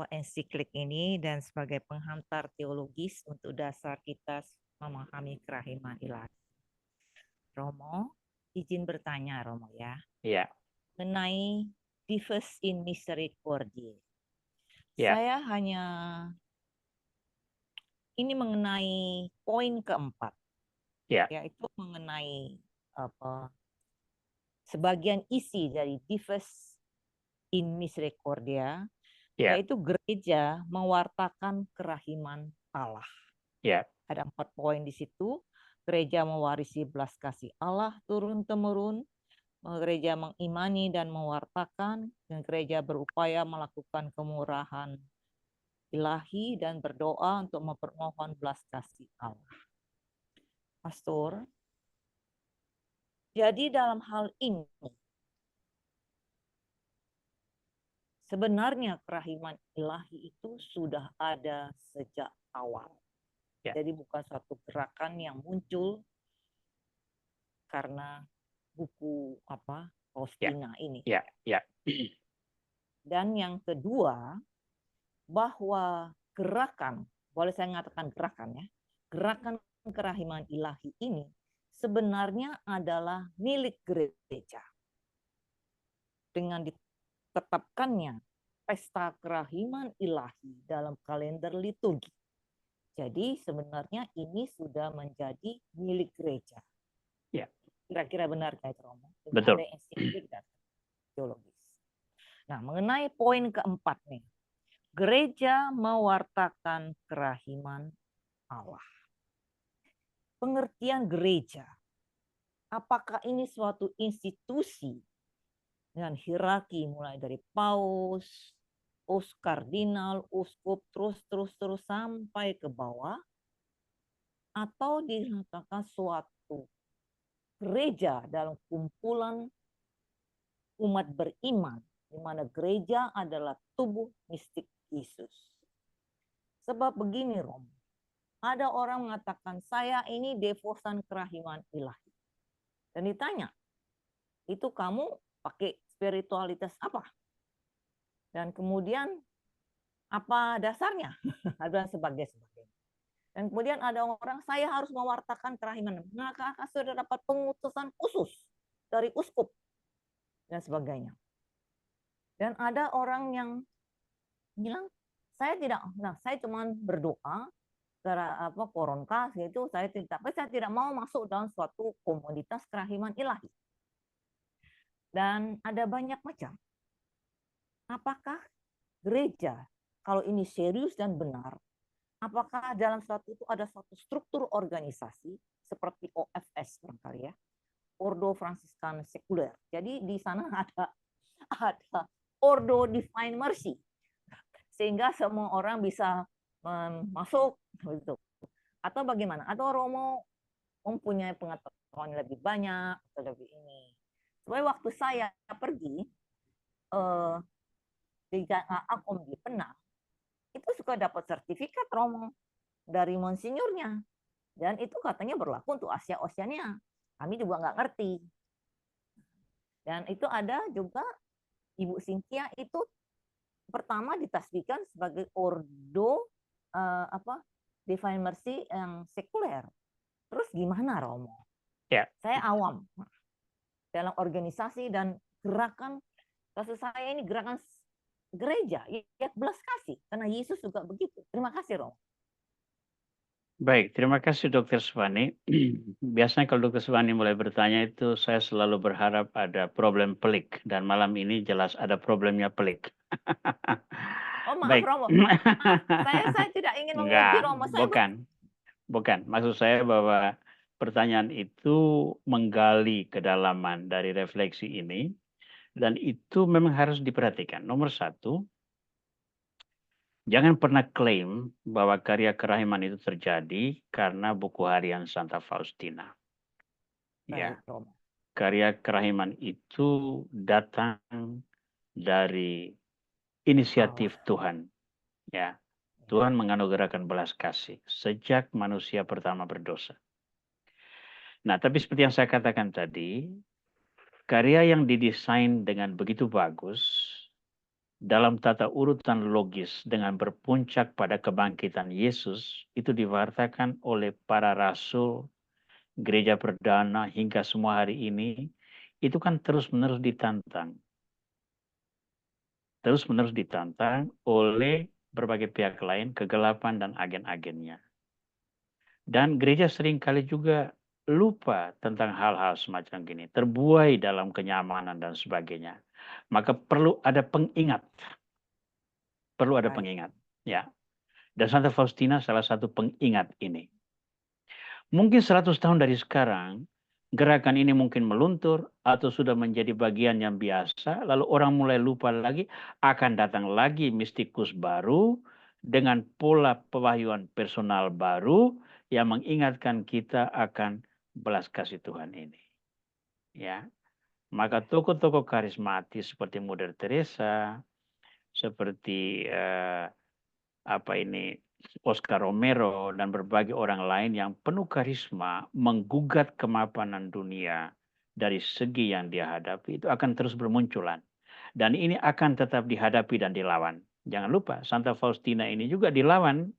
ensiklik ini dan sebagai penghantar teologis untuk dasar kita memahami kerahiman ilahi. Romo, izin bertanya Romo ya. Iya. Mengenai Dives in Misericordia. Ya. Saya hanya ini mengenai poin keempat. Ya, yaitu mengenai apa sebagian isi dari Dives in Misericordia, ya, yaitu gereja mewartakan kerahiman Allah. ya, Ada 4 poin di situ. Gereja mewarisi belas kasih Allah turun-temurun, gereja mengimani dan mewartakan, dan gereja berupaya melakukan kemurahan ilahi dan berdoa untuk mempermohon belas kasih Allah. Pastor, jadi dalam hal ini sebenarnya kerahiman ilahi itu sudah ada sejak awal. Ya. Jadi bukan suatu gerakan yang muncul karena buku Faustina ini. ya, ya, Dan yang kedua, bahwa gerakan, boleh saya mengatakan gerakan ya, gerakan kerahiman ilahi ini sebenarnya adalah milik gereja. Dengan ditetapkannya pesta kerahiman ilahi dalam kalender liturgi. Jadi sebenarnya ini sudah menjadi milik gereja. Ya. Kira-kira benar kayak Romo? Betul. Ada ensiklik dan teologis. Nah, mengenai poin keempat nih. Gereja mewartakan kerahiman Allah. Pengertian gereja. Apakah ini suatu institusi dengan hierarki mulai dari paus, kardinal, uskup, terus sampai ke bawah, atau dinyatakan suatu gereja dalam kumpulan umat beriman, di mana gereja adalah tubuh mistik Yesus. Sebab begini, Romo, ada orang mengatakan saya ini devosan kerahiman ilahi, dan ditanya, itu kamu pakai spiritualitas apa? Dan kemudian apa dasarnya? Dan sebagainya. Dan kemudian ada orang, saya harus mewartakan kerahiman. Maka sudah dapat pengutusan khusus dari uskup dan sebagainya. Dan ada orang yang bilang, saya cuma berdoa karena koronkas gitu, saya tidak mau masuk dalam suatu komunitas kerahiman ilahi. Dan ada banyak macam. Apakah gereja, kalau ini serius dan benar, apakah dalam suatu itu ada suatu struktur organisasi seperti OFS barangkali ya, Ordo Fransiskan Sekuler. Jadi di sana ada Ordo Divine Mercy, sehingga semua orang bisa masuk gitu. Atau bagaimana? Atau Romo mempunyai pengetahuan lebih banyak atau lebih ini. Supaya waktu saya pergi di Akom di Penang, itu suka dapat sertifikat Romo dari monsinyornya, dan itu katanya berlaku untuk Asia Oceania. Kami juga nggak ngerti. Dan itu ada juga Ibu Cynthia itu pertama ditasbihkan sebagai Ordo Divine Mercy yang sekuler. Terus gimana Romo? Ya. Saya awam dalam organisasi dan gerakan, kasus saya ini gerakan gereja, ya belas kasih, karena Yesus juga begitu. Terima kasih Romo. Baik, terima kasih Dr. Svani. Biasanya kalau Dr. Svani mulai bertanya itu saya selalu berharap ada problem pelik, dan malam ini jelas ada problemnya pelik. Oh maaf Baik. Romo, maaf, saya tidak ingin menguji Romo. Bukan. Maksud saya bahwa pertanyaan itu menggali kedalaman dari refleksi ini, dan itu memang harus diperhatikan. Nomor satu, jangan pernah klaim bahwa karya kerahiman itu terjadi karena buku harian Santa Faustina. Ya, karya kerahiman itu datang dari inisiatif Tuhan. Ya, Tuhan menganugerahkan belas kasih sejak manusia pertama berdosa. Nah, tapi seperti yang saya katakan tadi, karya yang didesain dengan begitu bagus dalam tata urutan logis dengan berpuncak pada kebangkitan Yesus itu diwartakan oleh para rasul, gereja perdana hingga semua hari ini, itu kan terus-menerus ditantang. Terus-menerus ditantang oleh berbagai pihak lain, kegelapan dan agen-agennya. Dan gereja seringkali juga lupa tentang hal-hal semacam gini, terbuai dalam kenyamanan dan sebagainya, maka perlu ada pengingat. Perlu ada Baik. pengingat. Ya. Dan Santa Faustina salah satu pengingat ini. Mungkin 100 tahun dari sekarang, gerakan ini mungkin meluntur atau sudah menjadi bagian yang biasa, lalu orang mulai lupa lagi, akan datang lagi mistikus baru dengan pola pewahyuan personal baru yang mengingatkan kita akan belas kasih Tuhan ini. Ya. Maka tokoh-tokoh karismatis seperti Mother Teresa, seperti Oscar Romero dan berbagai orang lain yang penuh karisma menggugat kemapanan dunia dari segi yang dia hadapi itu akan terus bermunculan. Dan ini akan tetap dihadapi dan dilawan. Jangan lupa Santa Faustina ini juga dilawan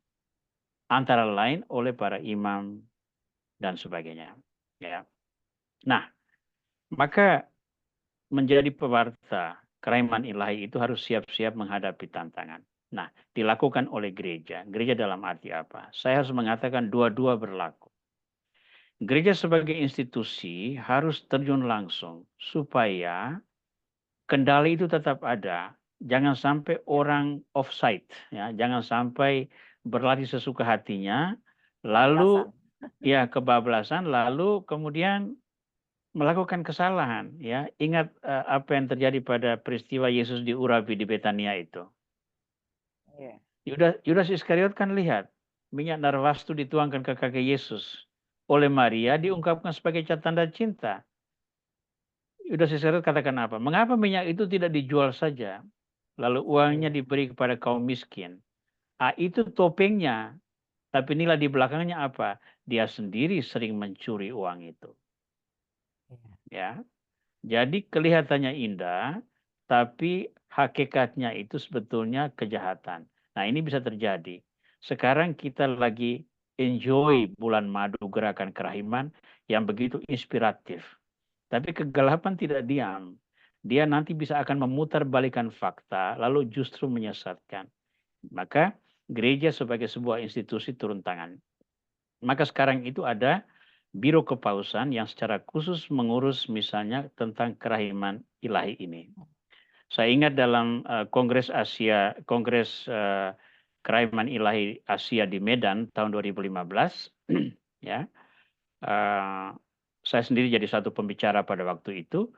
antara lain oleh para imam dan sebagainya. Ya. Nah, maka menjadi pewarta kerahiman ilahi itu harus siap-siap menghadapi tantangan. Nah, dilakukan oleh gereja. Gereja dalam arti apa? Saya harus mengatakan dua-dua berlaku. Gereja sebagai institusi harus terjun langsung supaya kendali itu tetap ada. Jangan sampai orang offside, ya. Jangan sampai berlari sesuka hatinya, lalu kebablasan, lalu kemudian melakukan kesalahan, ya. Ingat apa yang terjadi pada peristiwa Yesus diurapi di Betania itu. Yudas Iskariot kan lihat minyak narwastu dituangkan ke kaki Yesus oleh Maria, diungkapkan sebagai tanda cinta. Yudas Iskariot katakan apa? Mengapa minyak itu tidak dijual saja, lalu uangnya diberi kepada kaum miskin? Itu topengnya, tapi nilai di belakangnya apa? Dia sendiri sering mencuri uang itu. Ya. Jadi kelihatannya indah, tapi hakikatnya itu sebetulnya kejahatan. Nah, ini bisa terjadi. Sekarang kita lagi enjoy bulan madu gerakan kerahiman yang begitu inspiratif. Tapi kegelapan tidak diam. Dia nanti bisa akan memutarbalikkan fakta, lalu justru menyesatkan. Maka gereja sebagai sebuah institusi turun tangan. Maka sekarang itu ada Biro Kepausan yang secara khusus mengurus misalnya tentang kerahiman ilahi ini. Saya ingat dalam Kongres Kerahiman Ilahi Asia di Medan tahun 2015, ya, saya sendiri jadi satu pembicara pada waktu itu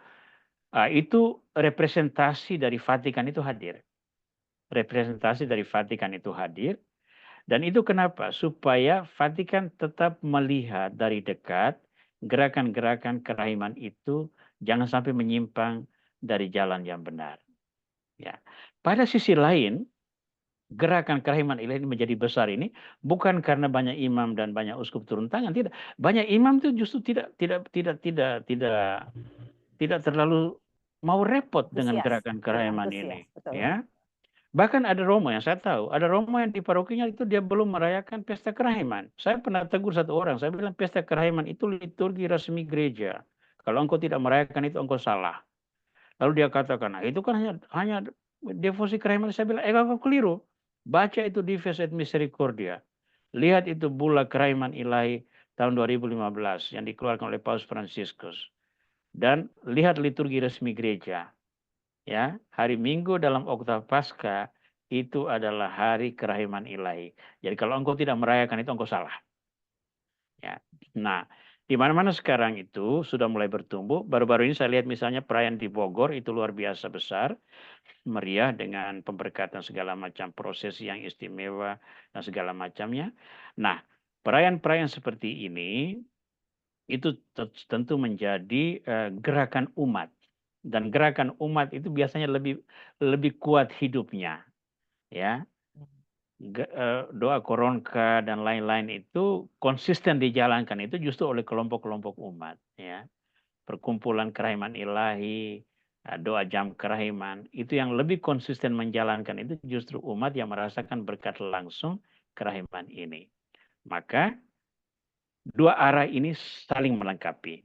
representasi dari Vatikan itu hadir. Representasi dari Vatikan itu hadir. Dan itu kenapa? Supaya Vatikan tetap melihat dari dekat gerakan-gerakan kerahiman itu jangan sampai menyimpang dari jalan yang benar. Ya. Pada sisi lain, gerakan kerahiman ilahi ini menjadi besar ini bukan karena banyak imam dan banyak uskup turun tangan, tidak. Banyak imam itu justru tidak terlalu mau repot dengan gerakan kerahiman ini. Ya. Bahkan ada Romo yang saya tahu, ada Romo yang di parokinya itu dia belum merayakan pesta kerahiman. Saya pernah tegur satu orang, saya bilang pesta kerahiman itu liturgi resmi gereja. Kalau engkau tidak merayakan itu engkau salah. Lalu dia katakan, nah, itu kan hanya devosi kerahiman. Saya bilang, engkau keliru. Baca itu Dives et Misericordia. Lihat itu bulla kerahiman ilahi tahun 2015 yang dikeluarkan oleh Paus Fransiskus. Dan lihat liturgi resmi gereja. Ya, hari Minggu dalam Oktav Paskah itu adalah hari kerahiman ilahi. Jadi kalau engkau tidak merayakan itu engkau salah. Ya. Nah, di mana-mana sekarang itu sudah mulai bertumbuh. Baru-baru ini saya lihat misalnya perayaan di Bogor itu luar biasa besar, meriah dengan pemberkatan segala macam prosesi yang istimewa dan segala macamnya. Nah, perayaan-perayaan seperti ini itu tentu menjadi gerakan umat. Dan gerakan umat itu biasanya lebih kuat hidupnya, ya. Doa koronka dan lain-lain itu konsisten dijalankan itu justru oleh kelompok-kelompok umat, ya. Perkumpulan kerahiman ilahi, doa jam kerahiman itu yang lebih konsisten menjalankan itu justru umat yang merasakan berkat langsung kerahiman ini. Maka dua arah ini saling melengkapi.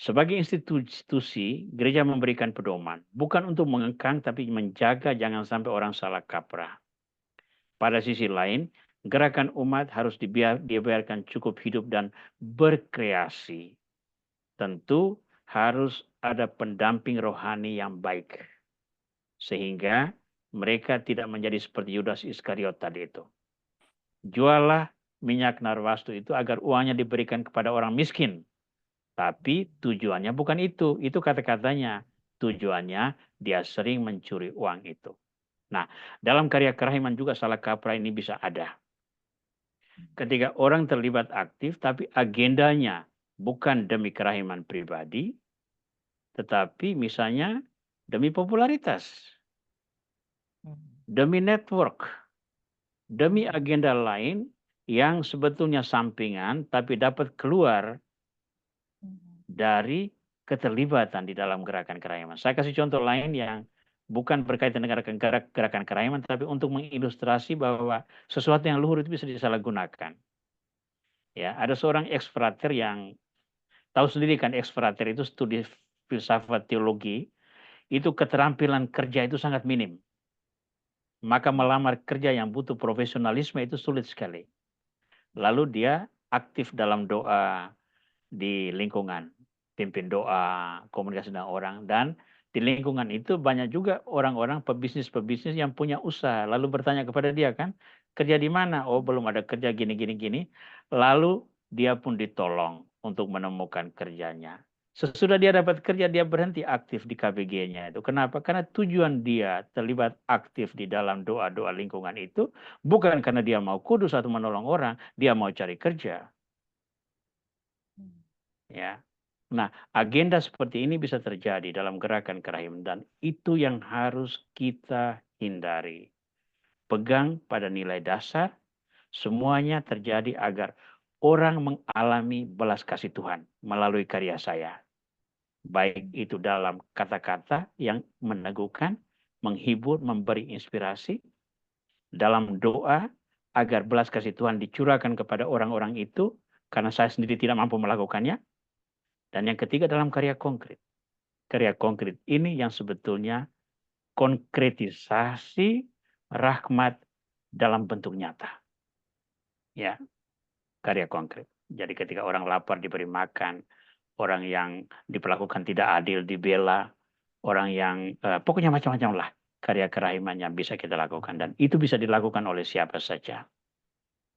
Sebagai institusi, gereja memberikan pedoman. Bukan untuk mengekang, tapi menjaga jangan sampai orang salah kaprah. Pada sisi lain, Gerakan umat harus dibiarkan cukup hidup dan berkreasi. Tentu harus ada pendamping rohani yang baik. Sehingga mereka tidak menjadi seperti Yudas Iskariot tadi itu. Jualah minyak narwastu itu agar uangnya diberikan kepada orang miskin. Tapi tujuannya bukan itu. Itu kata-katanya. Tujuannya dia sering mencuri uang itu. Nah, dalam karya kerahiman juga salah kaprah ini bisa ada. Ketika orang terlibat aktif, tapi agendanya bukan demi kerahiman pribadi, tetapi misalnya demi popularitas, demi network, demi agenda lain yang sebetulnya sampingan, tapi dapat keluar dari keterlibatan di dalam gerakan kerahiman. Saya kasih contoh lain yang bukan berkaitan dengan gerakan kerahiman, tapi untuk mengilustrasi bahwa sesuatu yang luhur itu bisa disalahgunakan. Ya, ada seorang eksfrater yang tahu sendiri kan, eksfrater itu studi filsafat teologi, itu keterampilan kerja itu sangat minim. Maka melamar kerja yang butuh profesionalisme itu sulit sekali. Lalu dia aktif dalam doa di lingkungan, pimpin doa, komunikasi dengan orang, dan di lingkungan itu banyak juga orang-orang pebisnis-pebisnis yang punya usaha, lalu bertanya kepada dia kan, kerja di mana? Oh, belum ada kerja gini. Lalu dia pun ditolong untuk menemukan kerjanya. Sesudah dia dapat kerja, dia berhenti aktif di KBG-nya itu. Kenapa? Karena tujuan dia terlibat aktif di dalam doa-doa lingkungan itu bukan karena dia mau kudus atau menolong orang, dia mau cari kerja. Ya. Nah, agenda seperti ini bisa terjadi dalam gerakan kerahiman dan itu yang harus kita hindari. Pegang pada nilai dasar, semuanya terjadi agar orang mengalami belas kasih Tuhan melalui karya saya. Baik itu dalam kata-kata yang meneguhkan, menghibur, memberi inspirasi, dalam doa agar belas kasih Tuhan dicurahkan kepada orang-orang itu karena saya sendiri tidak mampu melakukannya. Dan yang ketiga dalam karya konkret. Karya konkret ini yang sebetulnya konkretisasi rahmat dalam bentuk nyata. Ya, karya konkret. Jadi ketika orang lapar diberi makan, orang yang diperlakukan tidak adil dibela, orang yang pokoknya macam-macam lah karya kerahiman yang bisa kita lakukan. Dan itu bisa dilakukan oleh siapa saja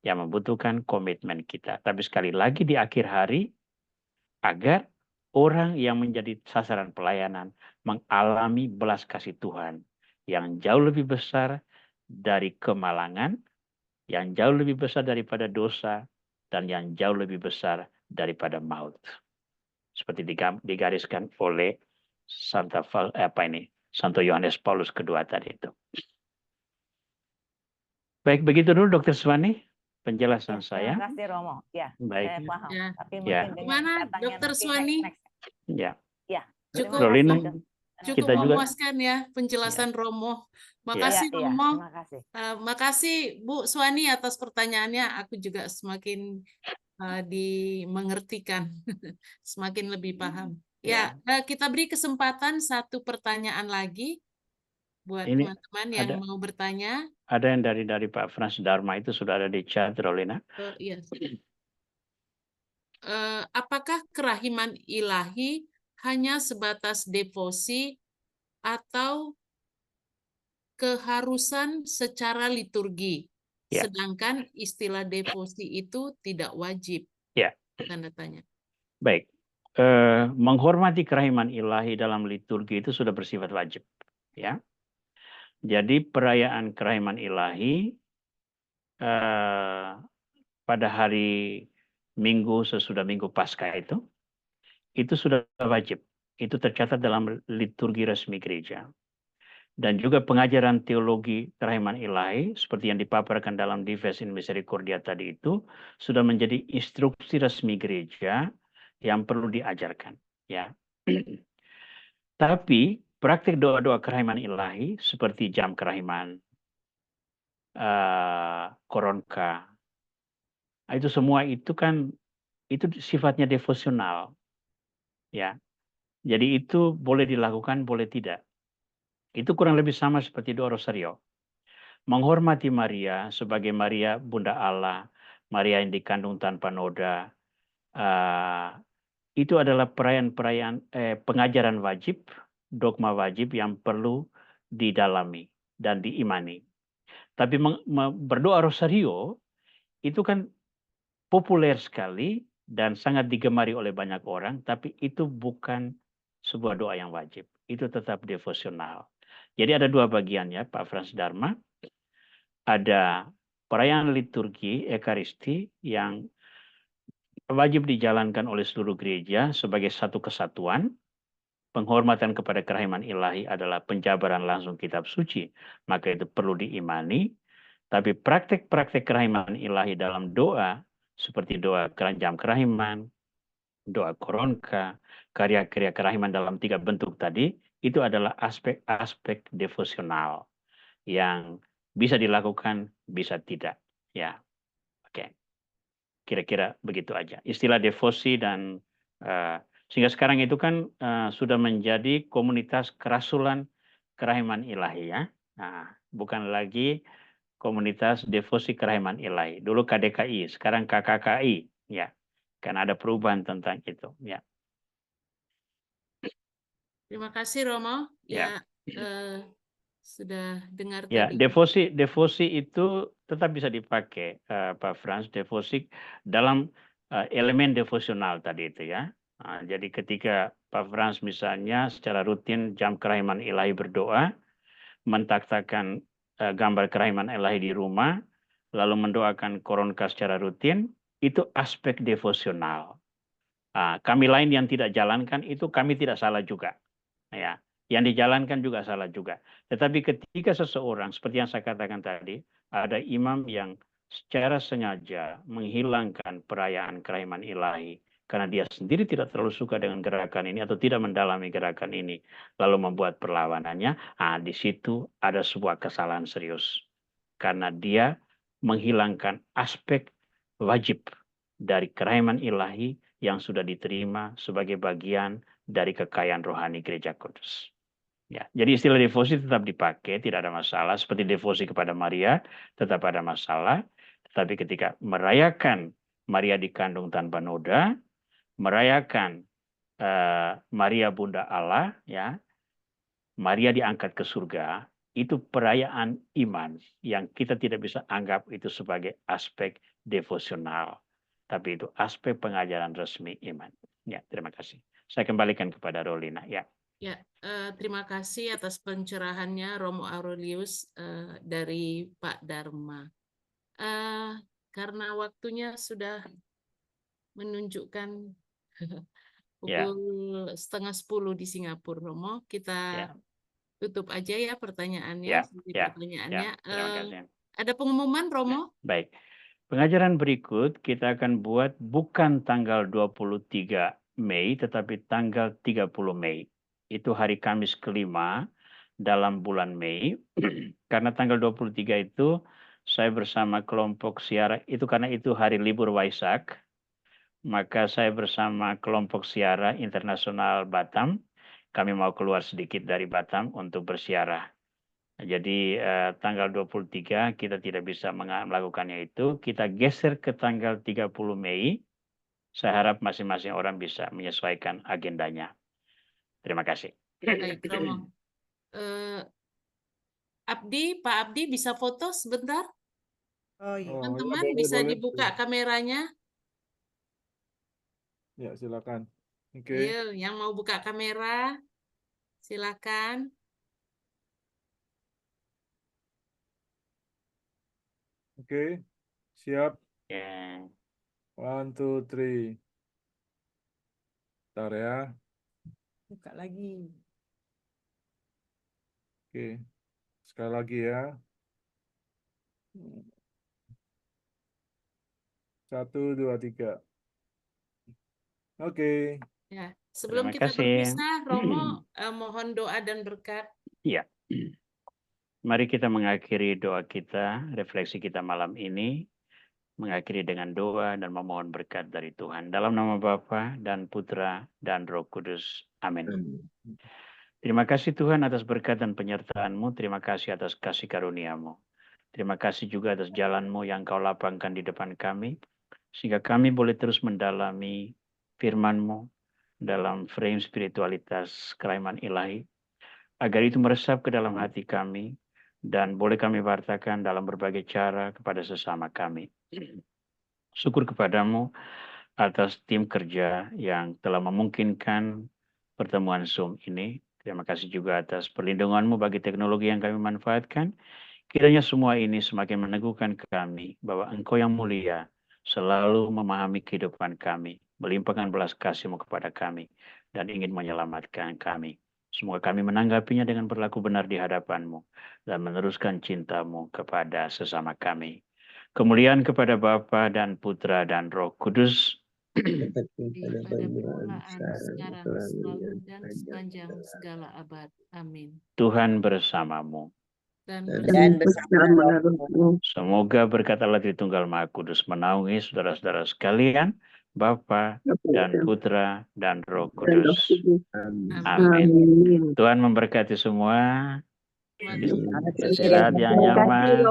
yang membutuhkan komitmen kita. Tapi sekali lagi di akhir hari, agar orang yang menjadi sasaran pelayanan mengalami belas kasih Tuhan yang jauh lebih besar dari kemalangan, yang jauh lebih besar daripada dosa, dan yang jauh lebih besar daripada maut. Seperti digariskan oleh Santo Yohanes Paulus kedua tadi itu. Baik, begitu dulu Dr. Swani penjelasan saya. Terima kasih Romo. Ya, baik. Saya paham. Ya. Tapi Ya. mungkin dengan Gimana, katanya Dr. nanti Swani? next. Ya. Ya. Cukup, Rolina, cukup kita juga memuaskan ya penjelasan Romo. Makasih Iya, Romo. terima kasih. Makasih Bu Swani atas pertanyaannya. Aku juga semakin dimengertikan, semakin lebih paham. Ya, kita beri kesempatan satu pertanyaan lagi buat Ini teman-teman yang ada- mau bertanya. Ada yang dari Pak Frans Dharma itu sudah ada di chat, Rolina. Iya. Apakah kerahiman ilahi hanya sebatas devosi atau keharusan secara liturgi, Ya. sedangkan istilah devosi itu tidak wajib? Ya. Tanda tanya. Baik. Menghormati kerahiman ilahi dalam liturgi itu sudah bersifat wajib. Ya. Jadi perayaan kerahiman ilahi pada hari Minggu sesudah Minggu Paskah itu sudah wajib. Itu tercatat dalam liturgi resmi gereja. Dan juga pengajaran teologi kerahiman ilahi seperti yang dipaparkan dalam Dives in Misericordia tadi itu sudah menjadi instruksi resmi gereja yang perlu diajarkan. Ya. Tapi praktik doa-doa kerahiman ilahi seperti jam kerahiman, koronka, itu semua itu kan itu sifatnya devosional. Ya. Jadi itu boleh dilakukan, boleh tidak. Itu kurang lebih sama seperti doa rosario. menghormati Maria sebagai Maria Bunda Allah, Maria yang dikandung tanpa noda. Itu adalah perayaan-perayaan pengajaran wajib, dogma wajib yang perlu didalami dan diimani. Tapi berdoa rosario itu kan populer sekali dan sangat digemari oleh banyak orang, tapi itu bukan sebuah doa yang wajib. Itu tetap devosional. Jadi ada dua bagiannya, Pak Frans Dharma. Ada perayaan liturgi Ekaristi yang wajib dijalankan oleh seluruh gereja sebagai satu kesatuan. Penghormatan kepada kerahiman ilahi adalah penjabaran langsung kitab suci, maka itu perlu diimani. Tapi praktek-praktek kerahiman ilahi dalam doa, seperti doa keranjam kerahiman, doa koronka, karya-karya kerahiman dalam 3 bentuk tadi, itu adalah aspek-aspek devosional yang bisa dilakukan, bisa tidak. Ya, oke. Kira-kira begitu aja. Istilah devosi dan sehingga sekarang itu kan sudah menjadi komunitas kerasulan kerahiman ilahi ya. Nah, bukan lagi komunitas devosi kerahiman ilahi. Dulu KDKI, sekarang KKKI ya. Karena ada perubahan tentang itu ya. Terima kasih Romo. Ya. Sudah dengar Ya, tadi. devosi itu tetap bisa dipakai Pak Frans, devosi dalam elemen devosional tadi itu ya. Jadi ketika Pak Frans misalnya secara rutin jam kerahiman ilahi berdoa, mentaktakan gambar kerahiman ilahi di rumah, lalu mendoakan koronka secara rutin, itu aspek devosional. Kami lain yang tidak jalankan itu kami tidak salah juga. Ya, yang dijalankan juga salah juga. Tetapi ketika seseorang, seperti yang saya katakan tadi, ada imam yang secara sengaja menghilangkan perayaan kerahiman ilahi, karena dia sendiri tidak terlalu suka dengan gerakan ini atau tidak mendalami gerakan ini, lalu membuat perlawanannya, di situ ada sebuah kesalahan serius. Karena dia menghilangkan aspek wajib dari kerahiman ilahi yang sudah diterima sebagai bagian dari kekayaan rohani Gereja Kudus. Ya, jadi istilah devosi tetap dipakai, tidak ada masalah. Seperti devosi kepada Maria, tetap ada masalah. Tetapi ketika merayakan Maria dikandung tanpa noda, merayakan Maria Bunda Allah, ya, Maria diangkat ke surga, itu perayaan iman yang kita tidak bisa anggap itu sebagai aspek devosional. Tapi itu aspek pengajaran resmi iman. Ya, terima kasih. Saya kembalikan kepada Rolina. Ya. Ya, terima kasih atas pencerahannya Romo Aurelius dari Pak Dharma. Karena waktunya sudah menunjukkan pukul 9:30 di Singapura, Romo, kita tutup aja ya pertanyaannya. Pertanyaannya. Terima kasih. Ada pengumuman, Romo? Baik. Pengajaran berikut kita akan buat bukan tanggal 23 Mei, tetapi tanggal 30 Mei. Itu hari Kamis kelima dalam bulan Mei. Karena tanggal 23 itu saya bersama kelompok siara, itu karena itu hari libur Waisak, maka saya bersama kelompok siara internasional Batam, kami mau keluar sedikit dari Batam untuk bersiarah. Jadi tanggal 23 kita tidak bisa melakukannya itu. Kita geser ke tanggal 30 Mei. Saya harap masing-masing orang bisa menyesuaikan agendanya. Terima kasih. Baik, Romo. Pak Abdi bisa foto sebentar? Oh iya. Teman-teman bisa dibuka kameranya? Ya, silakan. Oke. Yang mau buka kamera, silakan. Oke, siap. Yeah. 1, 2, 3. Bentar ya. Buka lagi. Oke, sekali lagi ya. 1, 2, 3. Oke. Ya, sebelum kita berpisah, Romo mohon doa dan berkat. Iya. Mari kita mengakhiri doa kita, refleksi kita malam ini, mengakhiri dengan doa dan memohon berkat dari Tuhan. Dalam nama Bapa dan Putra dan Roh Kudus. Amin. Terima kasih Tuhan atas berkat dan penyertaan-Mu. Terima kasih atas kasih karunia-Mu. Terima kasih juga atas jalan-Mu yang Kau lapangkan di depan kami, sehingga kami boleh terus mendalami firman-Mu dalam frame spiritualitas kelaiman ilahi, agar itu meresap ke dalam hati kami, dan boleh kami wartakan dalam berbagai cara kepada sesama kami. Syukur kepadamu atas tim kerja yang telah memungkinkan pertemuan Zoom ini. Terima kasih juga atas perlindungan-Mu bagi teknologi yang kami manfaatkan. Kiranya semua ini semakin meneguhkan kami bahwa Engkau yang mulia selalu memahami kehidupan kami, melimpahkan belas kasih-Mu kepada kami, dan ingin menyelamatkan kami. Semoga kami menanggapinya dengan berlaku benar di hadapan-Mu dan meneruskan cinta-Mu kepada sesama kami. Kemuliaan kepada Bapa dan Putra dan Roh Kudus, Pada pada permulaan, sekarang, sekarang, selalu, dan sepanjang segala abad. Amin. Tuhan bersamamu. Dan Dan bersama bersama Semoga berkat Allah Tritunggal Maha Kudus menaungi saudara-saudara sekalian, Bapa dan Putra dan Roh Kudus. Amin. Tuhan memberkati semua. Selamat Istirahat yang nyaman.